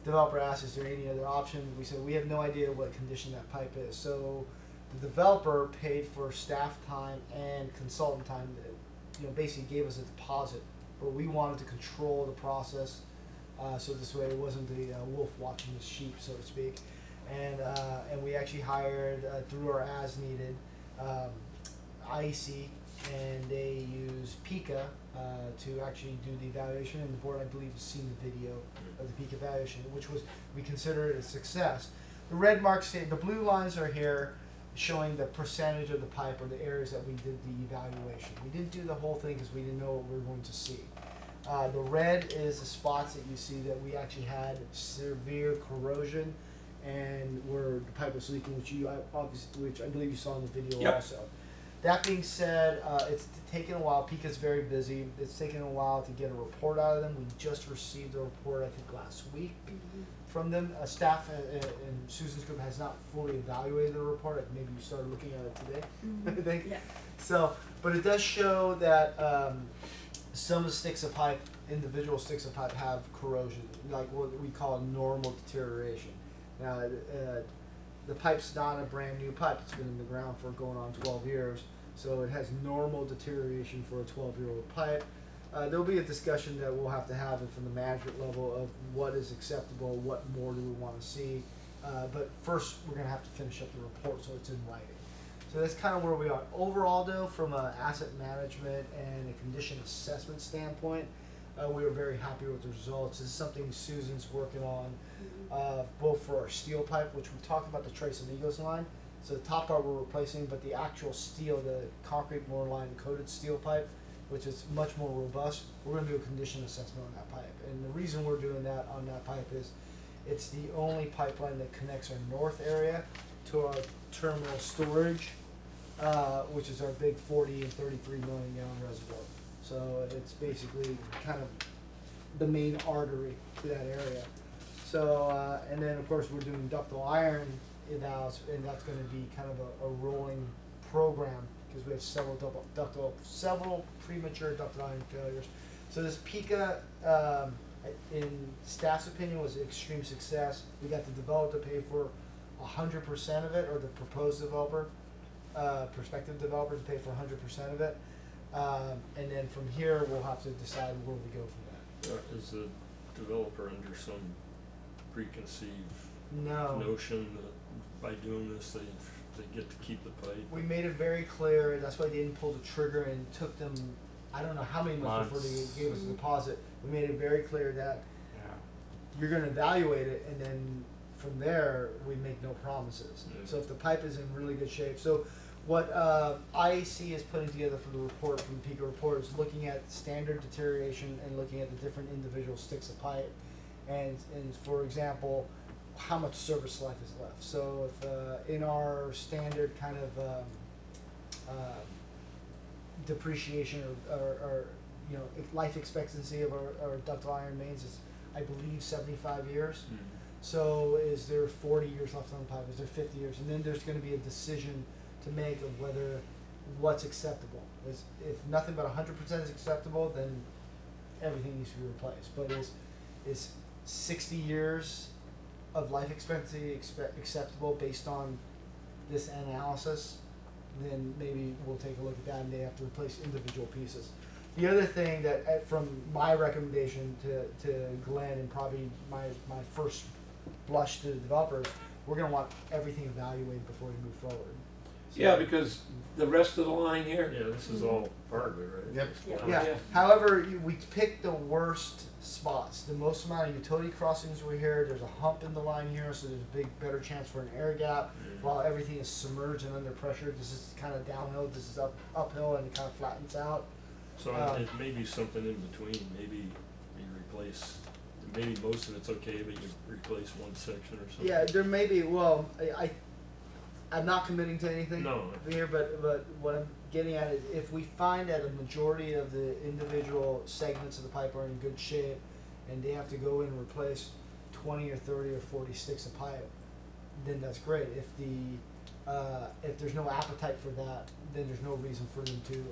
Developer asked, is there any other option? We said, we have no idea what condition that pipe is. So the developer paid for staff time and consultant time that, basically gave us a deposit, but we wanted to control the process, so this way it wasn't the wolf watching the sheep, so to speak. And we actually hired, through our as needed, IEC, and they use Pika to actually do the evaluation, and the board, I believe, has seen the video of the Pika evaluation, which was, we consider it a success. The red marks say, the blue lines are here showing the percentage of the pipe or the areas that we did the evaluation. We didn't do the whole thing because we didn't know what we were going to see. The red is the spots that you see that we actually had severe corrosion and where the pipe was leaking, which I believe you saw in the video. Yep. Also. That being said, it's taken a while. Pika's very busy. It's taken a while to get a report out of them. We just received a report, I think, last week from them. Staff in Susan's group has not fully evaluated the report. Maybe you started looking at it today, I think. Yeah. So, but it does show that some of the sticks of pipe, individual sticks of pipe, have corrosion, like what we call normal deterioration. Now, the pipe's not a brand new pipe. It's been in the ground for going on 12 years. So it has normal deterioration for a 12-year-old pipe. There'll be a discussion that we'll have to have from the management level of what is acceptable, what more do we want to see. But first, we're going to have to finish up the report so it's in writing. So that's kind of where we are. Overall, though, from an asset management and a condition assessment standpoint, we were very happy with the results. This is something Susan's working on, both for our steel pipe, which we talked about the Trace Amigos line. So the top part we're replacing, but the actual steel, the concrete more line coated steel pipe, which is much more robust, we're going to do a condition assessment on that pipe. And the reason we're doing that on that pipe is it's the only pipeline that connects our north area to our terminal storage, which is our big 40 and 33 million gallon reservoir. So it's basically kind of the main artery to that area. So, and then of course we're doing ductile iron evals, and that's going to be kind of a rolling program because we have several premature ductile iron failures. So this Pika, in staff's opinion, was an extreme success. We got the developer to pay for 100% of it, or the proposed developer, prospective developer to pay for 100% of it. And then from here, we'll have to decide where we go from that. Is the developer under some preconceived notion that by doing this they get to keep the pipe? We made it very clear. That's why they didn't pull the trigger, and it took them, I don't know how many months before they gave us a deposit. We made it very clear that you're going to evaluate it, and then from there we make no promises. So if the pipe is in really good shape, so what IAC is putting together for the report, from the PICA report, is looking at standard deterioration and looking at the different individual sticks of pipe, and for example, how much service life is left. So if in our standard kind of depreciation or life expectancy of our ductile iron mains is, I believe, 75 years. So is there 40 years left on the pipe? Is there 50 years? And then there's going to be a decision to make of whether what's acceptable. If nothing but 100% is acceptable, then everything needs to be replaced. But is 60 years of life expectancy acceptable based on this analysis? Then maybe we'll take a look at that, and they have to replace individual pieces. The other thing that, from my recommendation to Glenn, and probably my first blush to the developers, we're going to want everything evaluated before we move forward. So, yeah, because the rest of the line here. Yeah, this is all part of it, right? Yep. yeah. However, we picked the worst spots. The most amount of utility crossings were here. There's a hump in the line here, so there's a better chance for an air gap. While everything is submerged and under pressure, this is kind of downhill. This is uphill, and it kind of flattens out. So it may be something in between. Maybe you replace. Maybe most of it's okay, but you replace one section or something. Yeah, there may be. Well, I'm not committing to anything here, but what I'm getting at is, if we find that a majority of the individual segments of the pipe are in good shape, and they have to go in and replace 20 or 30 or 40 sticks of pipe, then that's great. If there's no appetite for that, then there's no reason for them to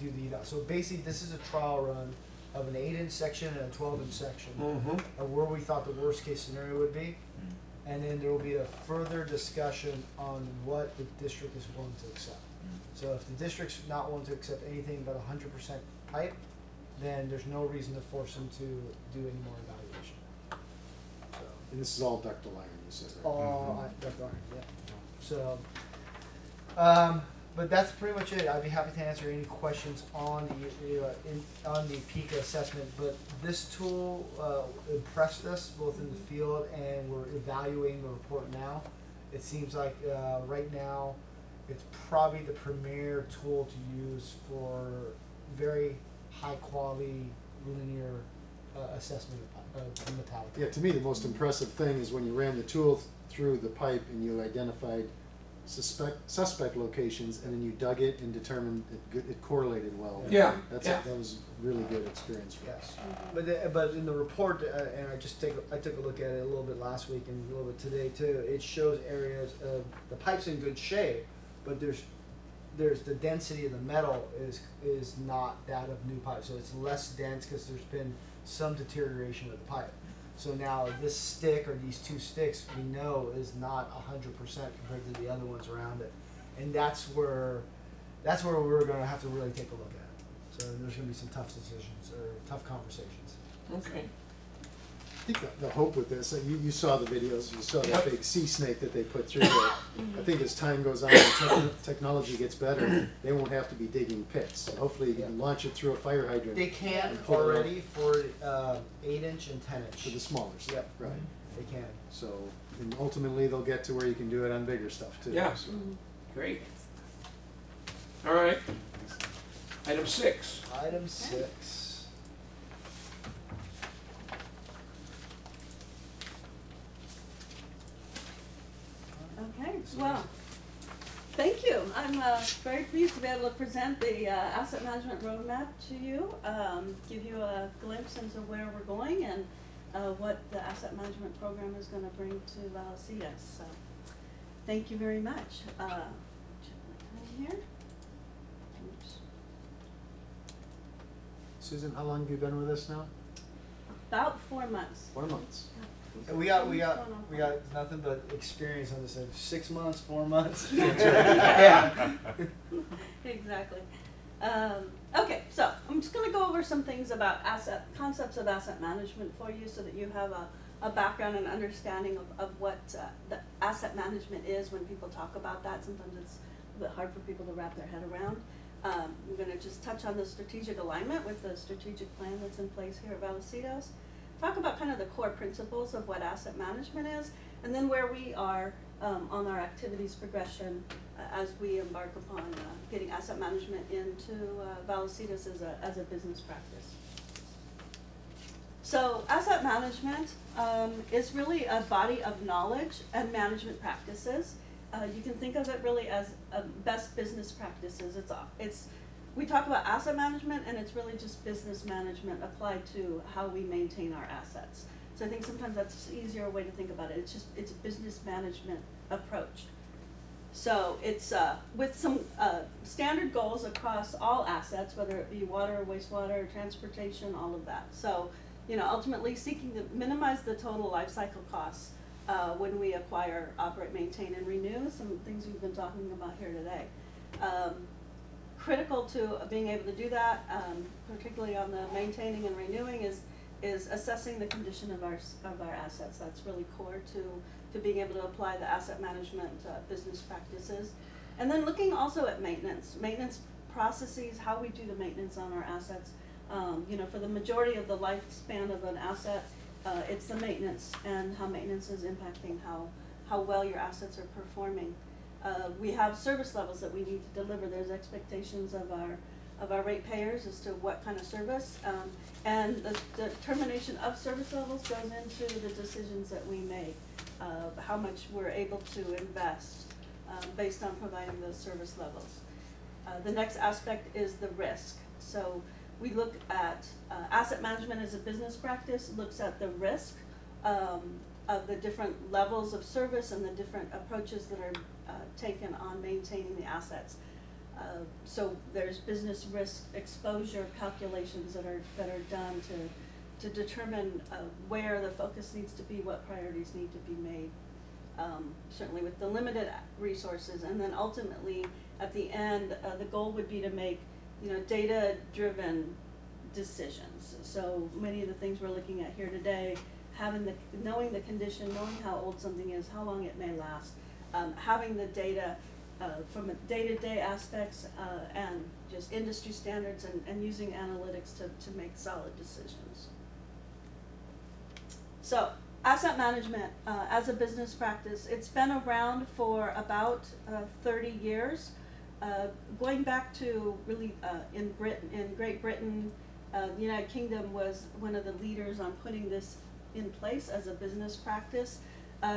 do the eval. So basically, this is a trial run of an 8-inch section and a 12-inch section of where we thought the worst case scenario would be. And then there will be a further discussion on what the district is willing to accept. So if the district's not willing to accept anything but 100% pipe, then there's no reason to force them to do any more evaluation. So, And this is all ductile iron, you said, right? all ductile iron, yeah. So, but that's pretty much it. I'd be happy to answer any questions on on the PICA assessment. But this tool impressed us both in the field, and we're evaluating the report now. It seems like right now it's probably the premier tool to use for very high quality linear assessment of metallic. Yeah, to me, the most impressive thing is when you ran the tool through the pipe and you identified suspect locations, and then you dug it and determined it correlated well. Yeah, That was a really good experience for us. But in the report, and I took a look at it a little bit last week and a little bit today too. It shows areas of the pipe's in good shape, but there's the density of the metal is not that of new pipe, so it's less dense because there's been some deterioration of the pipe. So now this stick or these two sticks we know is not 100% compared to the other ones around it, and that's where we're going to have to really take a look at. So there's going to be some tough decisions or tough conversations. Okay. I think the hope with this, you saw the videos, you saw that big sea snake that they put through there. I think as time goes on and technology gets better, they won't have to be digging pits. So hopefully you can launch it through a fire hydrant. They can already for 8-inch and 10-inch. For the smaller stuff, Yep. right. They can. So, and ultimately they'll get to where you can do it on bigger stuff too. Yeah. So. Great. All right. Item 6. Item 6. Okay, well, thank you. I'm very pleased to be able to present the asset management roadmap to you, give you a glimpse into where we're going and what the asset management program is going to bring to Vallecitos. So, thank you very much. Check my time here. Oops. Susan, how long have you been with us now? About 4 months. 4 months. And we got nothing but experience on this. 6 months, 4 months. Yeah. Exactly. Okay, so I'm just going to go over some things about concepts of asset management for you, so that you have a background and understanding of what the asset management is. When people talk about that, sometimes it's a bit hard for people to wrap their head around. We're going to just touch on the strategic alignment with the strategic plan that's in place here at Vallecitos. Talk about kind of the core principles of what asset management is, and then where we are on our activities progression as we embark upon getting asset management into Vallecitos as a business practice. So asset management is really a body of knowledge and management practices. You can think of it really as best business practices. We talk about asset management, and it's really just business management applied to how we maintain our assets. So I think sometimes that's an easier way to think about it. It's a business management approach. So it's with some standard goals across all assets, whether it be water, wastewater, transportation, all of that. So, ultimately seeking to minimize the total life cycle costs when we acquire, operate, maintain, and renew, some things we've been talking about here today. Critical to being able to do that, particularly on the maintaining and renewing, is assessing the condition of our assets. That's really core to being able to apply the asset management business practices. And then looking also at maintenance processes, how we do the maintenance on our assets. For the majority of the lifespan of an asset, it's the maintenance and how maintenance is impacting how well your assets are performing. We have service levels that we need to deliver. There's expectations of our ratepayers as to what kind of service, and the determination of service levels goes into the decisions that we make, how much we're able to invest based on providing those service levels. The next aspect is the risk. So we look at asset management as a business practice, looks at the risk of the different levels of service and the different approaches that are taken on maintaining the assets. So there's business risk exposure calculations that are done to determine where the focus needs to be, what priorities need to be made. Certainly with the limited resources, and then ultimately at the end, the goal would be to make, data-driven decisions. So many of the things we're looking at here today, knowing the condition, knowing how old something is, how long it may last, having the data from a day-to-day aspects and just industry standards, and using analytics to make solid decisions. So asset management as a business practice, it's been around for about 30 years. Going back to really in Great Britain, the United Kingdom was one of the leaders on putting this in place as a business practice.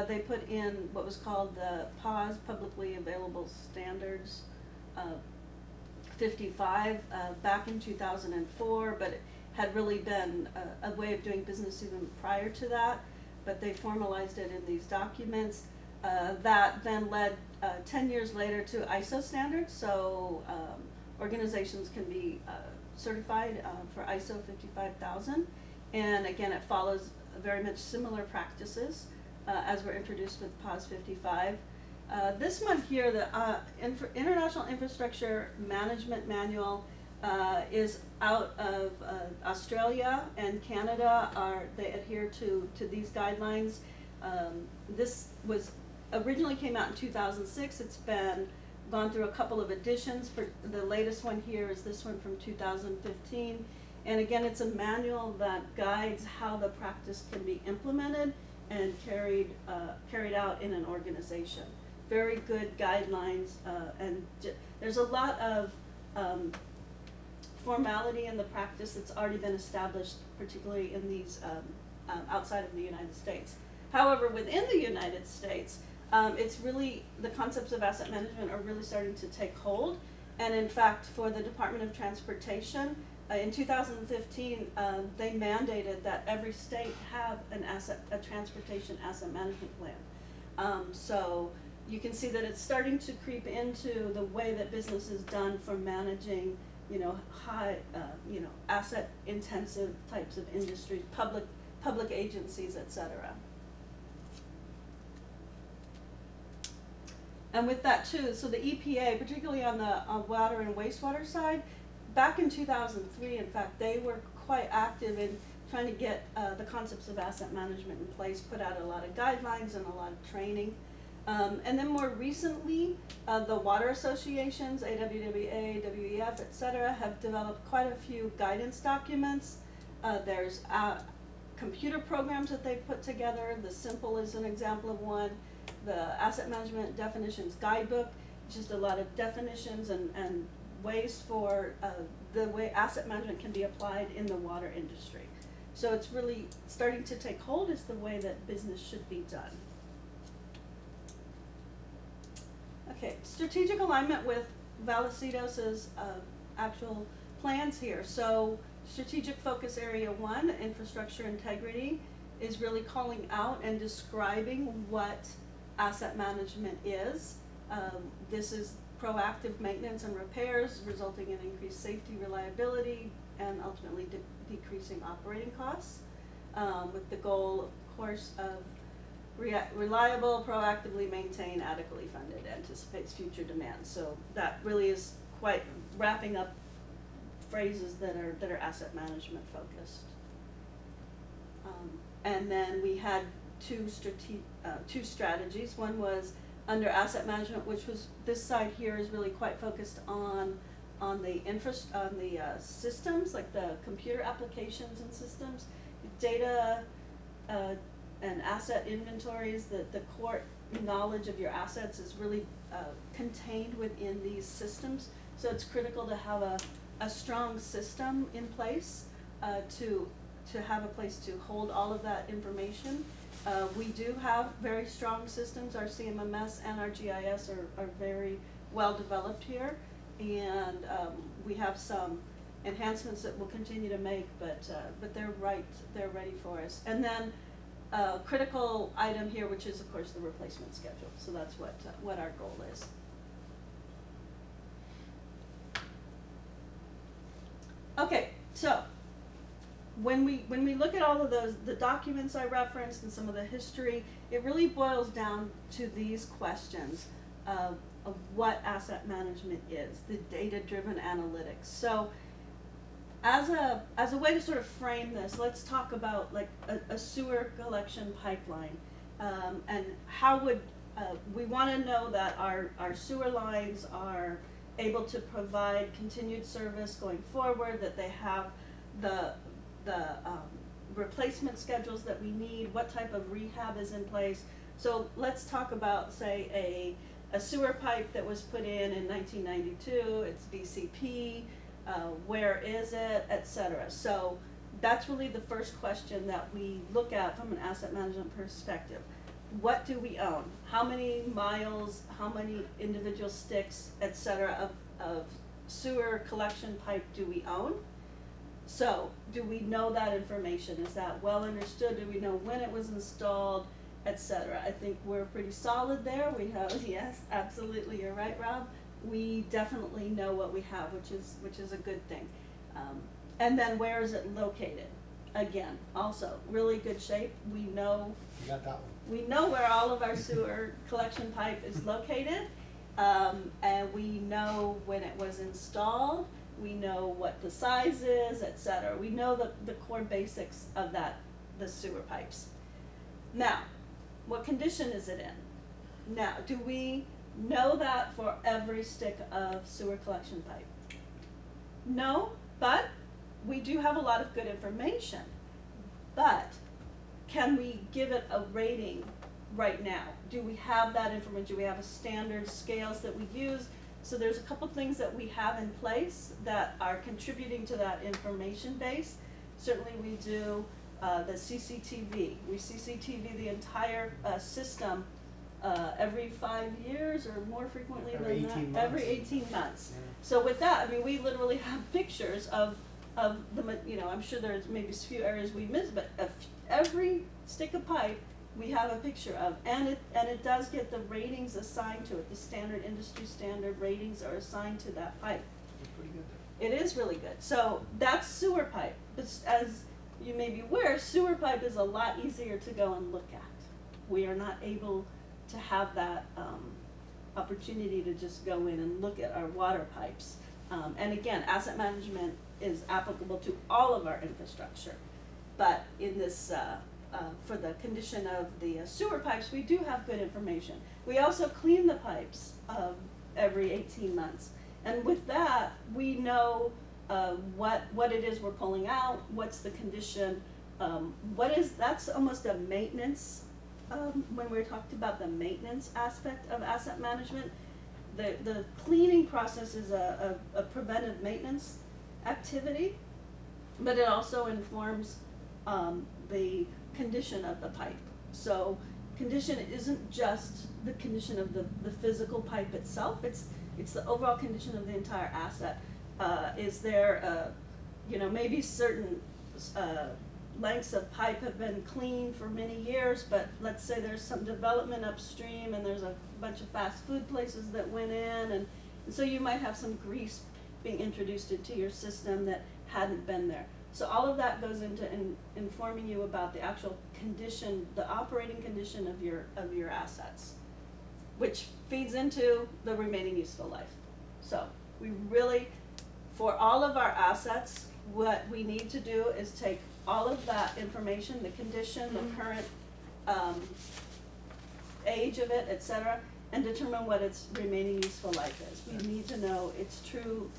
They put in what was called the PAWS, Publicly Available Standards 55 back in 2004, but it had really been a way of doing business even prior to that. But they formalized it in these documents. That then led 10 years later to ISO standards. So organizations can be certified for ISO 55000. And again, it follows very much similar practices as were introduced with PAWS 55. This one here, the International Infrastructure Management Manual, is out of Australia and Canada. They adhere to these guidelines. This was originally came out in 2006. It's gone through a couple of editions. For the latest one here is this one from 2015. And again, it's a manual that guides how the practice can be implemented and carried out in an organization. Very good guidelines, and there's a lot of formality in the practice that's already been established, particularly in these outside of the United States. However, within the United States, it's really, the concepts of asset management are really starting to take hold. And in fact, for the Department of Transportation, in 2015, they mandated that every state have a transportation asset management plan. So you can see that it's starting to creep into the way that business is done for managing, high, asset intensive types of industries, public agencies, etc. And with that too, so the EPA, particularly on the water and wastewater side, back in 2003, in fact, they were quite active in trying to get the concepts of asset management in place, put out a lot of guidelines and a lot of training. And then more recently, the water associations, AWWA, WEF, etc., have developed quite a few guidance documents. There's computer programs that they've put together. The Simple is an example of one. The Asset Management Definitions Guidebook, just a lot of definitions and ways for the way asset management can be applied in the water industry. So it's really starting to take hold as the way that business should be done. Okay, strategic alignment with Vallecitos' actual plans here. So strategic focus area 1, infrastructure integrity, is really calling out and describing what asset management is. This is proactive maintenance and repairs resulting in increased safety, reliability, and ultimately decreasing operating costs, with the goal, of course, of reliable, proactively maintained, adequately funded, anticipates future demands. So that really is quite wrapping up phrases that are asset management focused. And then we had two strategies. One was under asset management, which was, this side here is really quite focused on the systems, like the computer applications and systems, data and asset inventories. The core knowledge of your assets is really contained within these systems. So it's critical to have a strong system in place to have a place to hold all of that information. We do have very strong systems. Our CMMS and our GIS are very well developed here, and we have some enhancements that we'll continue to make, but they're ready for us. And then critical item here, which is of course the replacement schedule. So that's what our goal is. when we look at all of those, the documents I referenced and some of the history, it really boils down to these questions of what asset management is, the data-driven analytics. So as a way to sort of frame this, let's talk about like a sewer collection pipeline, and how would we want to know that our sewer lines are able to provide continued service going forward, that they have the replacement schedules that we need, what type of rehab is in place. So let's talk about, say, a sewer pipe that was put in 1992, it's VCP, where is it, etc. So that's really the first question that we look at from an asset management perspective. What do we own? How many miles, how many individual sticks, etc. of sewer collection pipe do we own? So do we know that information? Is that well understood? Do we know when it was installed, etc.? I think we're pretty solid there. We have, yes, absolutely, you're right, Rob. We definitely know what we have, which is a good thing. And then where is it located? Again, also really good shape. We know. You got that one. We know where all of our sewer collection pipe is located, and we know when it was installed. We know what the size is, etc. We know the core basics of the sewer pipes. Now, what condition is it in? Now, do we know that for every stick of sewer collection pipe? No, but we do have a lot of good information. But can we give it a rating right now? Do we have that information? Do we have a standard scales that we use? So there's a couple things that we have in place that are contributing to that information base. Certainly we do the CCTV. We CCTV the entire system every 5 years or more frequently than that. Every 18 months. Yeah. So with that, I mean, we literally have pictures of the, you know, I'm sure there's maybe a few areas we miss, but every stick of pipe we have a picture of, and it does get the ratings assigned to it. The standard industry standard ratings are assigned to that pipe. It's pretty good there. It is really good. So that's sewer pipe. But as you may be aware, sewer pipe is a lot easier to go and look at. We are not able to have that opportunity to just go in and look at our water pipes. And again, asset management is applicable to all of our infrastructure. But in this, for the condition of the sewer pipes, we do have good information. We also clean the pipes every 18 months. And with that, we know what it is we're pulling out, what's the condition, that's almost a maintenance, when we talked about the maintenance aspect of asset management. The cleaning process is a preventive maintenance activity, but it also informs the condition of the pipe. So condition isn't just the condition of the physical pipe itself, it's the overall condition of the entire asset. Is there, you know, maybe certain lengths of pipe have been clean for many years, but let's say there's some development upstream and there's a bunch of fast food places that went in, and so you might have some grease being introduced into your system that hadn't been there. So all of that goes into informing you about the actual condition, the operating condition of your assets, which feeds into the remaining useful life. So we really, for all of our assets, what we need to do is take all of that information, the condition, the current age of it, etc., and determine what its remaining useful life is. We need to know its true.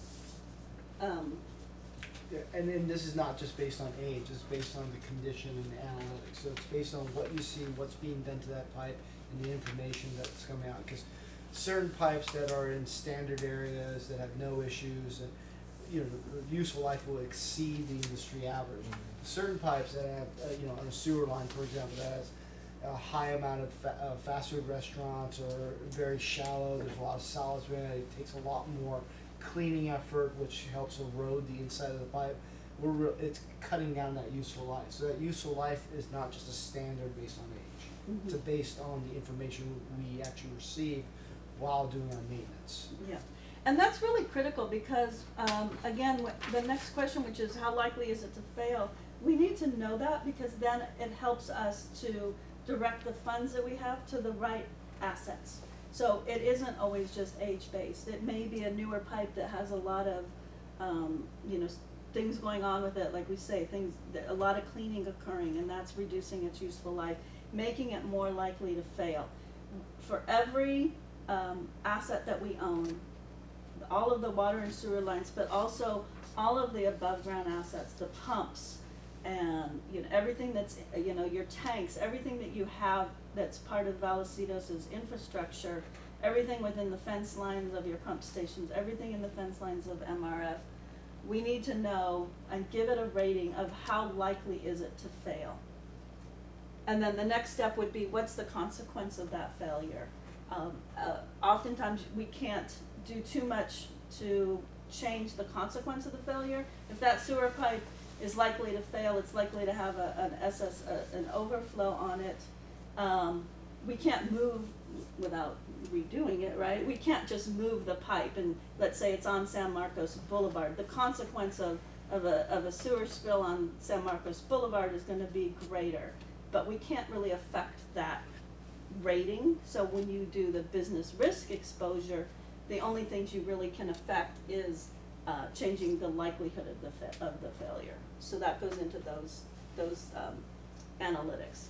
And then this is not just based on age, it's based on the condition and the analytics. So it's based on what you see, what's being done to that pipe, and the information that's coming out. Because certain pipes that are in standard areas that have no issues, and you know, the useful life will exceed the industry average. Mm-hmm. Certain pipes that have, you know, on a sewer line, for example, that has a high amount of fast food restaurants, or very shallow, there's a lot of solids in it, it takes a lot more cleaning effort, which helps erode the inside of the pipe. It's cutting down that useful life. So that useful life is not just a standard based on age. Mm-hmm. It's based on the information we actually receive while doing our maintenance. Yeah, and that's really critical because, again, the next question, which is how likely is it to fail, we need to know that, because then it helps us to direct the funds that we have to the right assets. So it isn't always just age-based. It may be a newer pipe that has a lot of, you know, things going on with it, like we say, a lot of cleaning occurring, and that's reducing its useful life, making it more likely to fail. For every asset that we own, all of the water and sewer lines, but also all of the above ground assets, the pumps, and you know, everything that's, you know, your tanks, everything that you have that's part of Vallecitos' infrastructure, everything within the fence lines of your pump stations, everything in the fence lines of MRF, we need to know and give it a rating of how likely is it to fail. And then the next step would be, what's the consequence of that failure? Oftentimes we can't do too much to change the consequence of the failure. If that sewer pipe is likely to fail, it's likely to have an overflow on it. We can't move without redoing it, right? We can't just move the pipe, and let's say it's on San Marcos Boulevard. The consequence of a sewer spill on San Marcos Boulevard is going to be greater, but we can't really affect that rating. So when you do the business risk exposure, the only things you really can affect is changing the likelihood of the failure. So that goes into those analytics.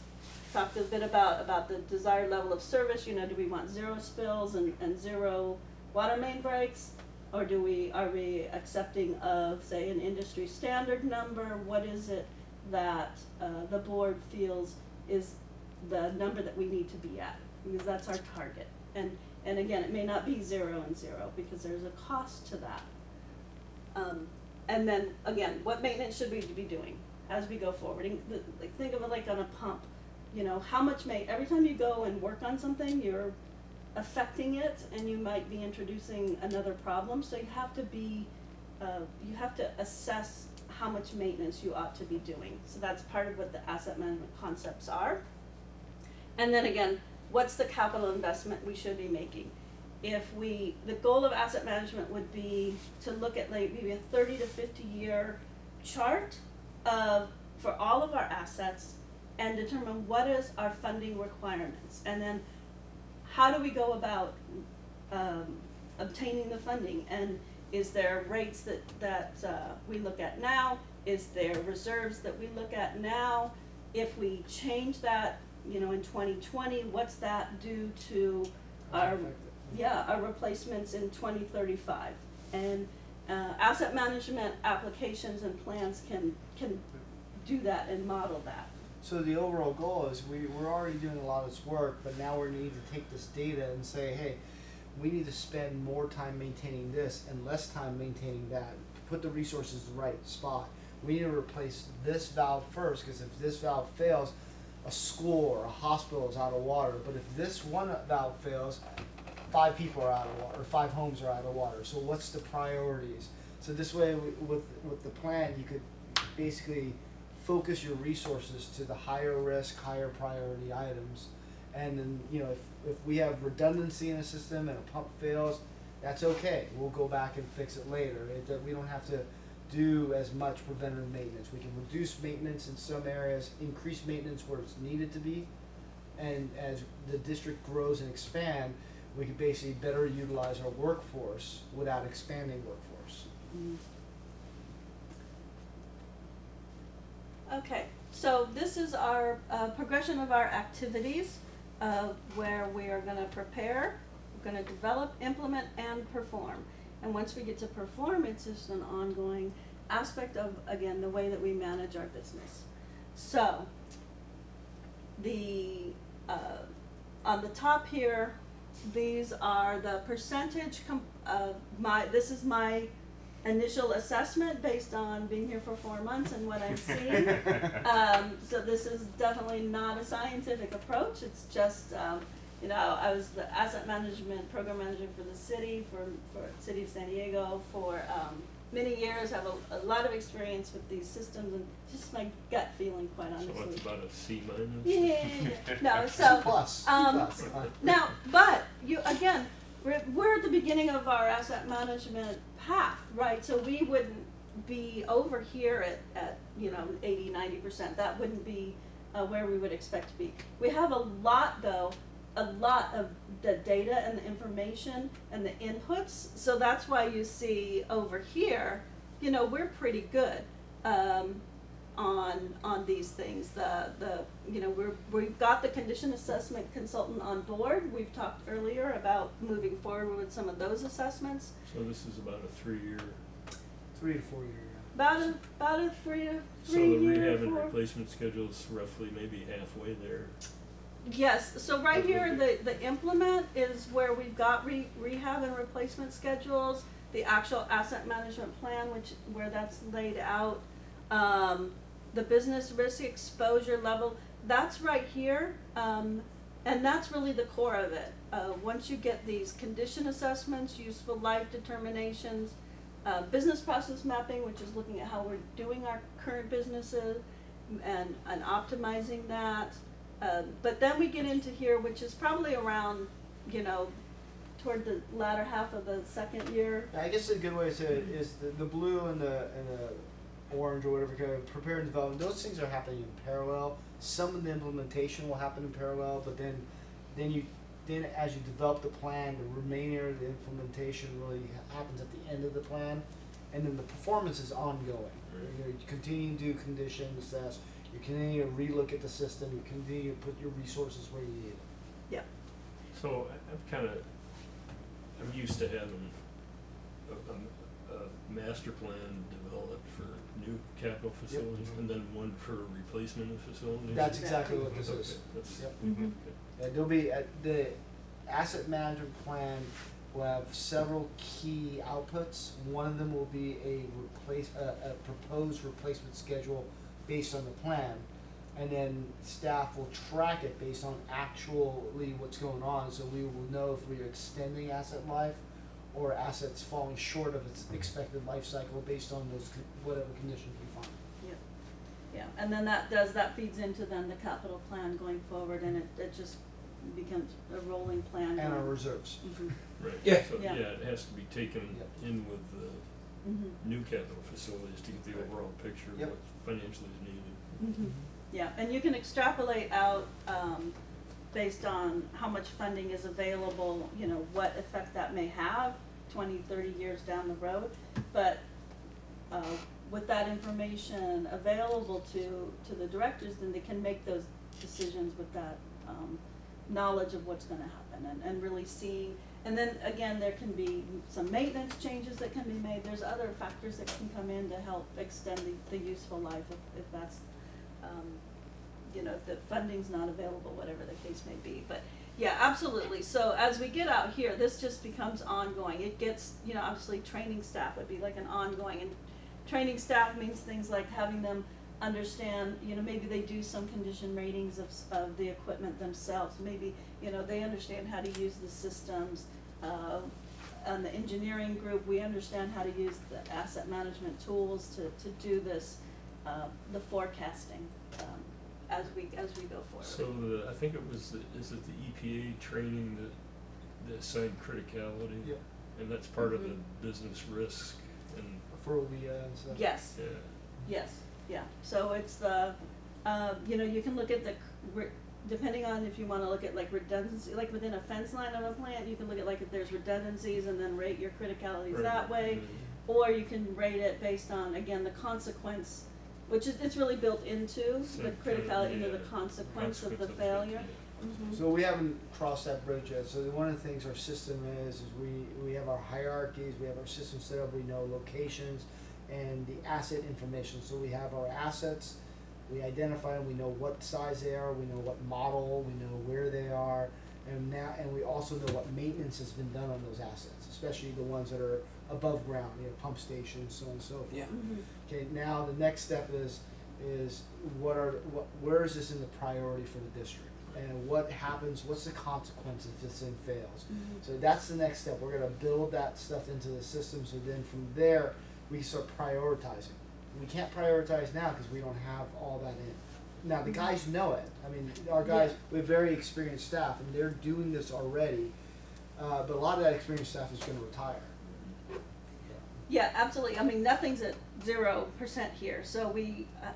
Talked a bit about the desired level of service. You know, do we want 0 spills and 0 water main breaks, or are we accepting of, say, an industry standard number? What is it that the board feels is the number that we need to be at, because that's our target. And again, it may not be 0 and 0, because there's a cost to that. And then again, what maintenance should we be doing as we go forward? Like, think of it like on a pump. You know, how much every time you go and work on something, you're affecting it, and you might be introducing another problem. So you have to assess how much maintenance you ought to be doing. So that's part of what the asset management concepts are. And then again, what's the capital investment we should be making? The goal of asset management would be to look at like maybe a 30 to 50 year chart for all of our assets, and determine what is our funding requirements, and then how do we go about obtaining the funding, and is there rates that we look at now? Is there reserves that we look at now? If we change that, you know, in 2020, what's that do to our replacements in 2035? And asset management applications and plans can do that and model that. So the overall goal is we're already doing a lot of this work, but now we need to take this data and say, hey, we need to spend more time maintaining this and less time maintaining that. Put the resources in the right spot. We need to replace this valve first, because if this valve fails, a school or a hospital is out of water. But if this one valve fails, 5 people are out of water, or 5 homes are out of water. So what's the priorities? So this way, with the plan, you could basically focus your resources to the higher risk, higher priority items. And then, you know, if we have redundancy in a system and a pump fails, that's okay. We'll go back and fix it later. We don't have to do as much preventative maintenance. We can reduce maintenance in some areas, increase maintenance where it's needed to be, and as the district grows and expand, we can basically better utilize our workforce without expanding workforce. Mm. Okay, so this is our progression of our activities, where we are going to prepare, we're going to develop, implement, and perform. And once we get to perform, it's just an ongoing aspect of, again, the way that we manage our business. So, on the top here, these are the percentage this is my initial assessment based on being here for 4 months and what I've seen. So this is definitely not a scientific approach. It's just, you know, I was the asset management program manager for the city, for City of San Diego for many years. I have a lot of experience with these systems, and just my gut feeling, quite honestly. So it's about a C minus? Yeah. No, so Plus. now, but you again, we're at the beginning of our asset management path, right? So we wouldn't be over here at 80-90%. That wouldn't be where we would expect to be. We have a lot of the data and the information and the inputs, so that's why you see over here, we're pretty good on these things. We've got the condition assessment consultant on board. We've talked earlier about moving forward with some of those assessments. So this is about a 3-year. 3 to 4 year. About a 3 to 3 So the year, rehab and 4. replacement schedule is roughly maybe halfway there. Yes, so right here, the implement is where we've got rehab and replacement schedules, the actual asset management plan, where that's laid out, the business risk exposure level, that's right here, and that's really the core of it. Once you get these condition assessments, useful life determinations, business process mapping, which is looking at how we're doing our current businesses and optimizing that. But then we get into here, which is probably around, toward the latter half of the second year. I guess a good way to say it is the blue and the orange or whatever, kind of prepare and development. Those things are happening in parallel. Some of the implementation will happen in parallel, but then as you develop the plan, the remainder of the implementation really happens at the end of the plan, and then the performance is ongoing. You continue to do condition assess. You continue to relook at the system. You continue to put your resources where you need it. Yeah. So I'm used to having a master plan developed for new capital facilities and then one for replacement of facilities. That's exactly what this is. That's, Yep. Mm-hmm. There'll be the asset management plan will have several key outputs. One of them will be a proposed replacement schedule based on the plan, and then staff will track it based on actually what's going on. So we will know if we're extending asset life or assets falling short of its expected life cycle based on those whatever conditions we find. Yeah, and then that feeds into then the capital plan going forward, and it just becomes a rolling plan. And our reserves. Mm-hmm. right. Yeah. So, Yeah. it has to be taken in with the Mm-hmm. new capital facilities to get the overall picture of Yep. what financially is needed. Mm-hmm. Yeah, and you can extrapolate out based on how much funding is available, what effect that may have 20, 30 years down the road. But with that information available to the directors, then they can make those decisions with that knowledge of what's going to happen and really seeing. And then again, there can be some maintenance changes that can be made. There's other factors that can come in to help extend the useful life if that's, if the funding's not available, whatever the case may be. But yeah, absolutely. So as we get out here, this just becomes ongoing. It gets, obviously training staff would be like an ongoing, and training staff means things like having them understand, maybe they do some condition ratings of the equipment themselves. Maybe, they understand how to use the systems. On the engineering group, we understand how to use the asset management tools to do this, the forecasting, as we go forward. So I think it was is it the EPA training that assigned criticality? Yep. And that's part of the business risk and Phobia and stuff. Yes. yeah. Yes, yeah, so it's the, you can look at depending on if you wanna look at like redundancy, like within a fence line of a plant, you can look at like if there's redundancies and then rate your criticalities that way. Or you can rate it based on, again, the consequence, which it's really built into the criticality, into the consequence of the failure. Mm-hmm. So we haven't crossed that bridge yet. So one of the things our system is we have our hierarchies, we have our system set up, we know locations and the asset information. So we have our assets, we identify them, we know what size they are, we know what model, we know where they are, and we also know what maintenance has been done on those assets, especially the ones that are above ground, pump stations, so on and so forth. Yeah. Mm-hmm. Okay, now the next step is where is this in the priority for the district? And what happens, what's the consequence if this thing fails? Mm-hmm. So that's the next step. We're gonna build that stuff into the system, so then from there, we start prioritizing. We can't prioritize now because we don't have all that in. Now, the guys know it. I mean, our guys, we have very experienced staff, and they're doing this already, but a lot of that experienced staff is gonna retire. Yeah, absolutely. I mean, nothing's at 0% here. So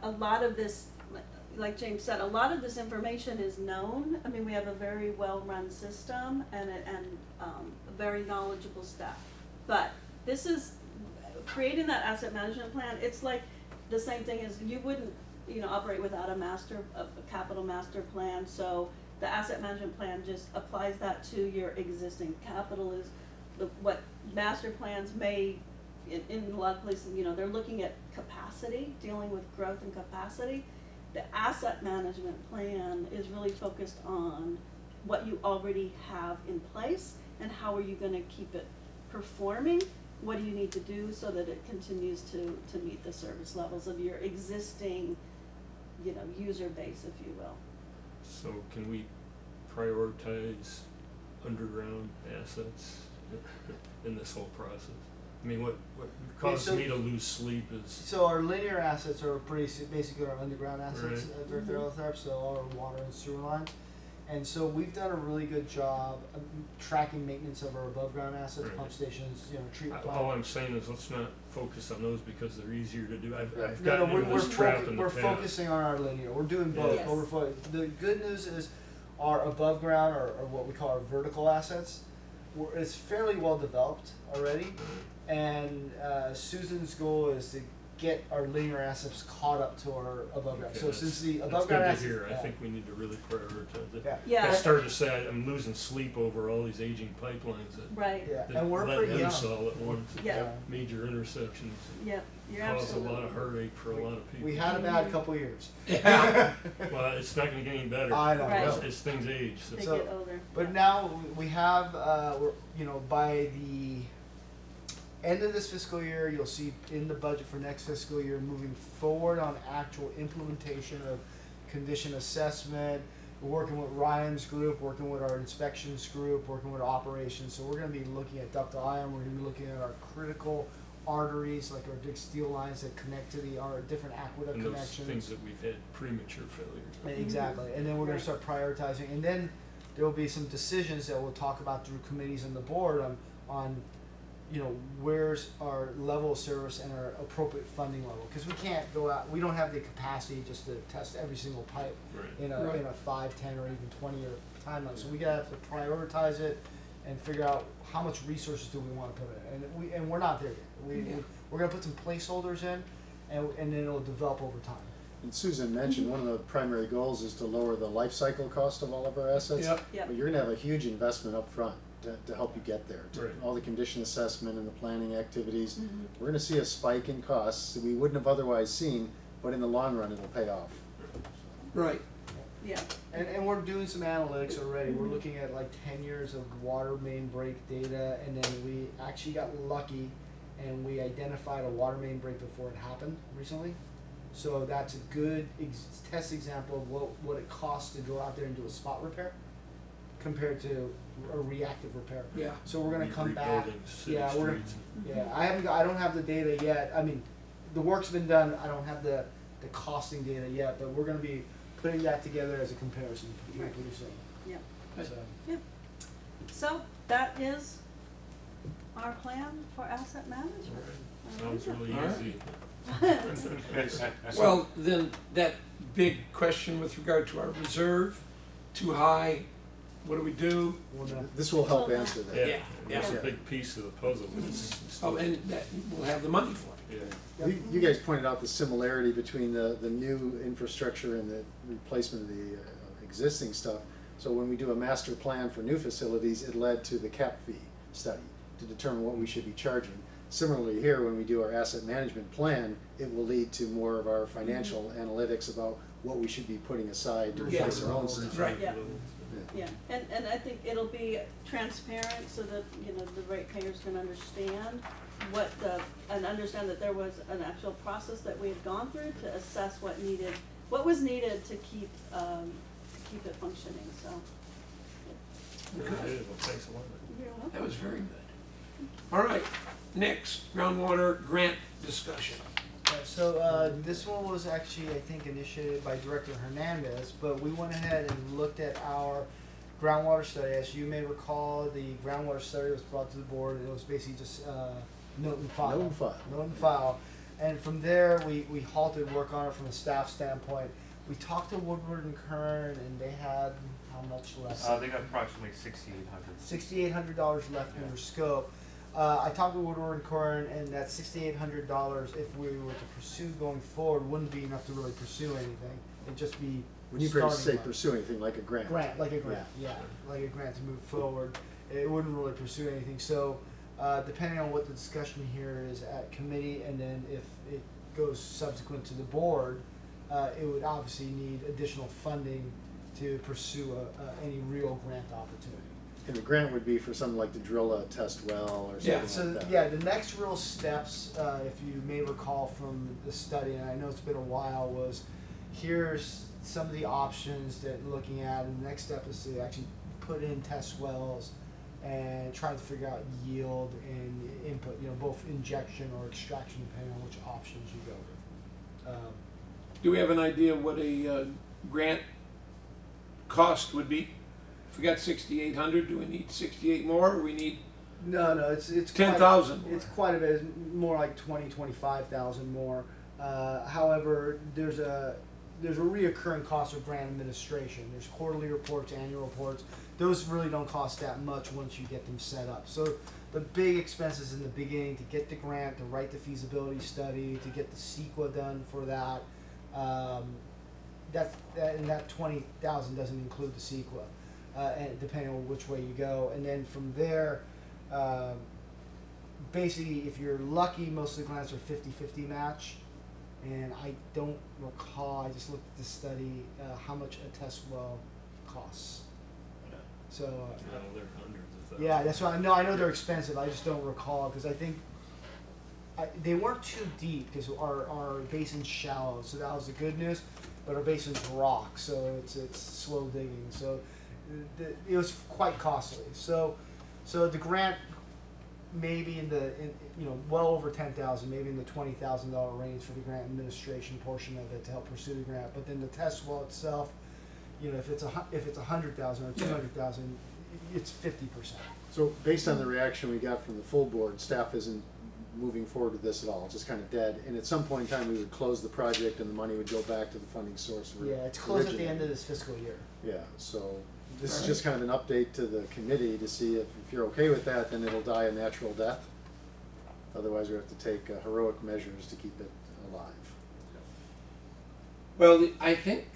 a lot of this, like James said, a lot of this information is known. I mean, we have a very well-run system and very knowledgeable staff. But this is creating that asset management plan. It's like the same thing as you wouldn't, operate without a capital master plan. So the asset management plan just applies that to your existing capital. Is what master plans may, in a lot of places, they're looking at capacity, dealing with growth and capacity. The asset management plan is really focused on what you already have in place and how are you going to keep it performing. What do you need to do so that it continues to meet the service levels of your existing, user base, if you will. So can we prioritize underground assets in this whole process? I mean, what causes me to lose sleep is... So our linear assets are basically our underground assets, Right. So all our water and sewer lines. And so we've done a really good job of tracking maintenance of our above ground assets, Right. pump stations, treatment All plant. I'm saying is let's not focus on those because they're easier to do. I've Right. gotten into this trap in the We're past. focusing on our linear. We're doing both, Yes. but the good news is our above ground or what we call our vertical assets, it's fairly well developed already. And Susan's goal is to get our linear assets caught up to our above ground. Okay, So since the that's above good ground to assets, hear. I yeah. think we need to really prioritize it. Yeah. Yeah. I started to say I'm losing sleep over all these aging pipelines that, Right. Yeah, that and we're let pretty young. loose all at once. Yeah. Major intersections Yeah, you're cause absolutely. a lot of heartache for a lot of people. We had a bad couple years. Yeah. Well, it's not going to get any better. I know. Right. As things age. So. They So- get older. But Yeah. now we have, by the end of this fiscal year, you'll see in the budget for next fiscal year, moving forward on actual implementation of condition assessment. We're working with Ryan's group, working with our inspections group, working with operations. So we're going to be looking at ductile iron. We're going to be looking at our critical arteries, like our big steel lines that connect to our different aqueduct And those connections. things that we've had premature failures. Exactly, and then we're gonna Right. start prioritizing, and then there will be some decisions that we'll talk about through committees and the board on where's our level of service and our appropriate funding level, because we can't go out, we don't have the capacity just to test every single pipe Right. in Right. a 5, 10, or even 20-year timeline, so we gotta have to prioritize it and figure out how much resources do we wanna put in, and we're not there yet. We're gonna put some placeholders in, and then it'll develop over time. And Susan mentioned one of the primary goals is to lower the life cycle cost of all of our assets. Yep. Yep. But you're gonna have a huge investment up front to help you get there. Right. All the condition assessment and the planning activities. Mhm. We're gonna see a spike in costs that we wouldn't have otherwise seen, but in the long run, it'll pay off. Right. Yeah. And we're doing some analytics already. We're looking at like 10 years of water main break data, and then we actually got lucky and we identified a water main break before it happened recently. So that's a good test example of what it costs to go out there and do a spot repair compared to a reactive repair. Yeah. So we're gonna come back. Rebuilding city Yeah, streets. Yeah, I don't have the data yet. I mean, the work's been done. I don't have the costing data yet, but we're gonna be putting that together as a comparison pretty soon. Yeah. So, So that is our plan for asset management. Sounds really All right. easy. Well, then that big question with regard to our reserve, too high, what do we do? This will help answer that. Yeah, Yeah. it's a Yeah. big piece of the puzzle. It's Oh, and that, we'll have the money for it. yeah. You guys pointed out the similarity between the new infrastructure and the replacement of the existing stuff. So when we do a master plan for new facilities, it led to the cap fee study to determine what we should be charging. Similarly here, when we do our asset management plan, it will lead to more of our financial analytics about what we should be putting aside to Yeah. replace our own stuff. Right. Yeah. Yeah, and I think it'll be transparent so that, the ratepayers can understand and understand that there was an actual process that we had gone through to assess what was needed to keep it functioning, so. Very good. Well, thanks a lot. You're welcome. That was very good. All right, next, groundwater grant discussion. So this one was actually, I think, initiated by Director Hernandez, but we went ahead and looked at our groundwater study. As you may recall, the groundwater study was brought to the board, and it was basically just note and file. Note and file. Note and file. And from there, we halted work on it from a staff standpoint. We talked to Woodward and Kern, and they had how much left? They got approximately $6,800. $6,800 left in their scope. I talked to Woodward and Kern, and that $6,800, if we were to pursue going forward, wouldn't be enough to really pursue anything. It'd just be When you starting say money. pursue anything, like a grant. Like a grant, yeah, like a grant to move forward. It wouldn't really pursue anything. So, depending on what the discussion here is at committee, and then if it goes subsequent to the board, it would obviously need additional funding to pursue any real grant opportunity. And the grant would be for something like to drill a test well or something Yeah. So like that. yeah, the next real steps, if you may recall from the study, and I know it's been a while, was here's some of the options that we're looking at, and the next step is to actually put in test wells and try to figure out yield and input, both injection or extraction, depending on which options you go with. Do we have an idea what a grant cost would be? If we got 6,800, do we need 68 more, or we need No, it's 10,000 more? It's quite a bit. It's more like 25,000 more. However, there's a reoccurring cost of grant administration. There's quarterly reports, annual reports. Those really don't cost that much once you get them set up. So the big expenses in the beginning to get the grant, to write the feasibility study, to get the CEQA done for that. That 20,000 doesn't include the CEQA, and depending on which way you go. And then from there, basically, if you're lucky, most of the grants are 50-50 match. And I don't recall, I just looked at the study, how much a test well costs. So, They're hundreds of thousands. yeah, that's why I know they're expensive. I just don't recall, because I think they weren't too deep, because our basin's shallow, so that was the good news. But our basin's rock, so it's slow digging. So it was quite costly. So the grant maybe well over 10,000, maybe in the $20,000 range for the grant administration portion of it to help pursue the grant. But then the test well itself, if it's 100,000 or 200,000, it's 50%. So based on the reaction we got from the full board, staff isn't moving forward with this at all. It's just kind of dead. And at some point in time, we would close the project and the money would go back to the funding source. Yeah, it's closed at the end of this fiscal year. Yeah, so this is just kind of an update to the committee to see if you're okay with that, then it'll die a natural death. Otherwise, we have to take heroic measures to keep it alive. Well, I think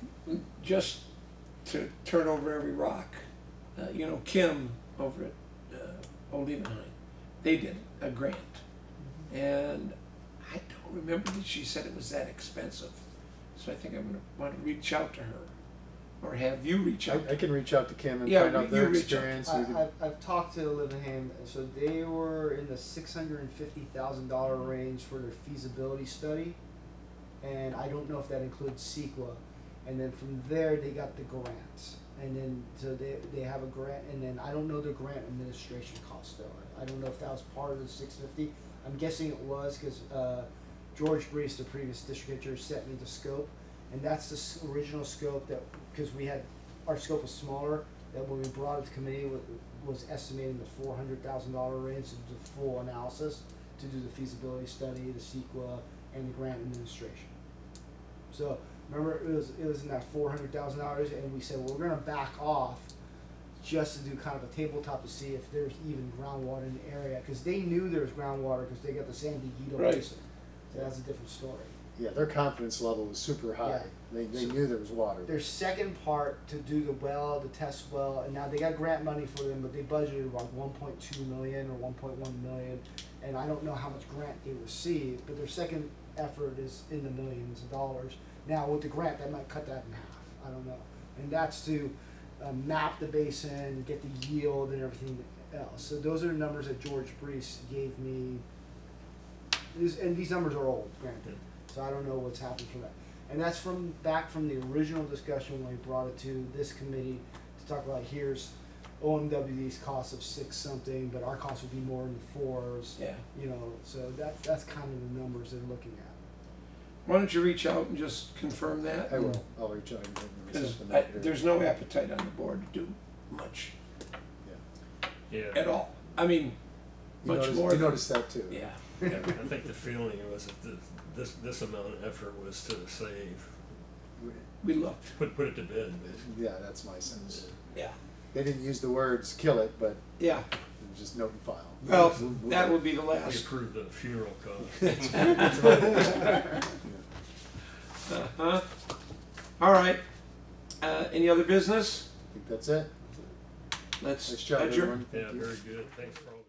just to turn over every rock, Kim over at Old Evenheim, they did a grant. And I don't remember that she said it was that expensive. So I think I'm going to want to reach out to her, or have you reach out. I can reach out to Kim and Yeah, find out their you reach out. experience. I've talked to Livenham, so they were in the $650,000 range for their feasibility study, and I don't know if that includes CEQA. And then from there, they got the grants, and then so they have a grant, and then I don't know the grant administration cost though. I don't know if that was part of the 650. I'm guessing it was, because George Brees, the previous district judge, sent me the scope, and that's the original scope that, because our scope was smaller, that when we brought it to committee was estimating the $400,000 range to do the full analysis, to do the feasibility study, the CEQA, and the grant administration. So remember, it was in that $400,000, and we said, well, we're going to back off just to do kind of a tabletop to see if there's even groundwater in the area, because they knew there was groundwater because they got the San Diego Right. Basin. So that's a different story. Yeah, their confidence level was super high. Yeah. They knew there was water. Their second part to do the well, the test well, and now they got grant money for them, but they budgeted about 1.2 million or 1.1 million, and I don't know how much grant they received, but their second effort is in the millions of dollars. Now with the grant, that might cut that in half. I don't know, and that's to map the basin, get the yield, and everything else. So those are the numbers that George Brees gave me. And these numbers are old, granted, so I don't know what's happened from that. And that's back from the original discussion when we brought it to this committee to talk about, here's OMWD's cost of 6 something, but our cost would be more in the 4s. Yeah. So that's kind of the numbers they're looking at. Why don't you reach out and just confirm that? I will. I'll reach out and give them Because something up here. there's no appetite on the board to do much Yeah. at all. I mean, much more. You than- noticed that too. Yeah. I think the feeling was that this amount of effort was to save, We looked. put it to bed, basically. Yeah, that's my sense. Yeah. They didn't use the words "kill it," but Yeah. it was just note and file. Well, that would be the We last. approved the funeral cost. Uh-huh. All right. Any other business? I think that's it. Let's Nice job, adjourn. everyone. Yeah, Thank you. very good. Thanks for all the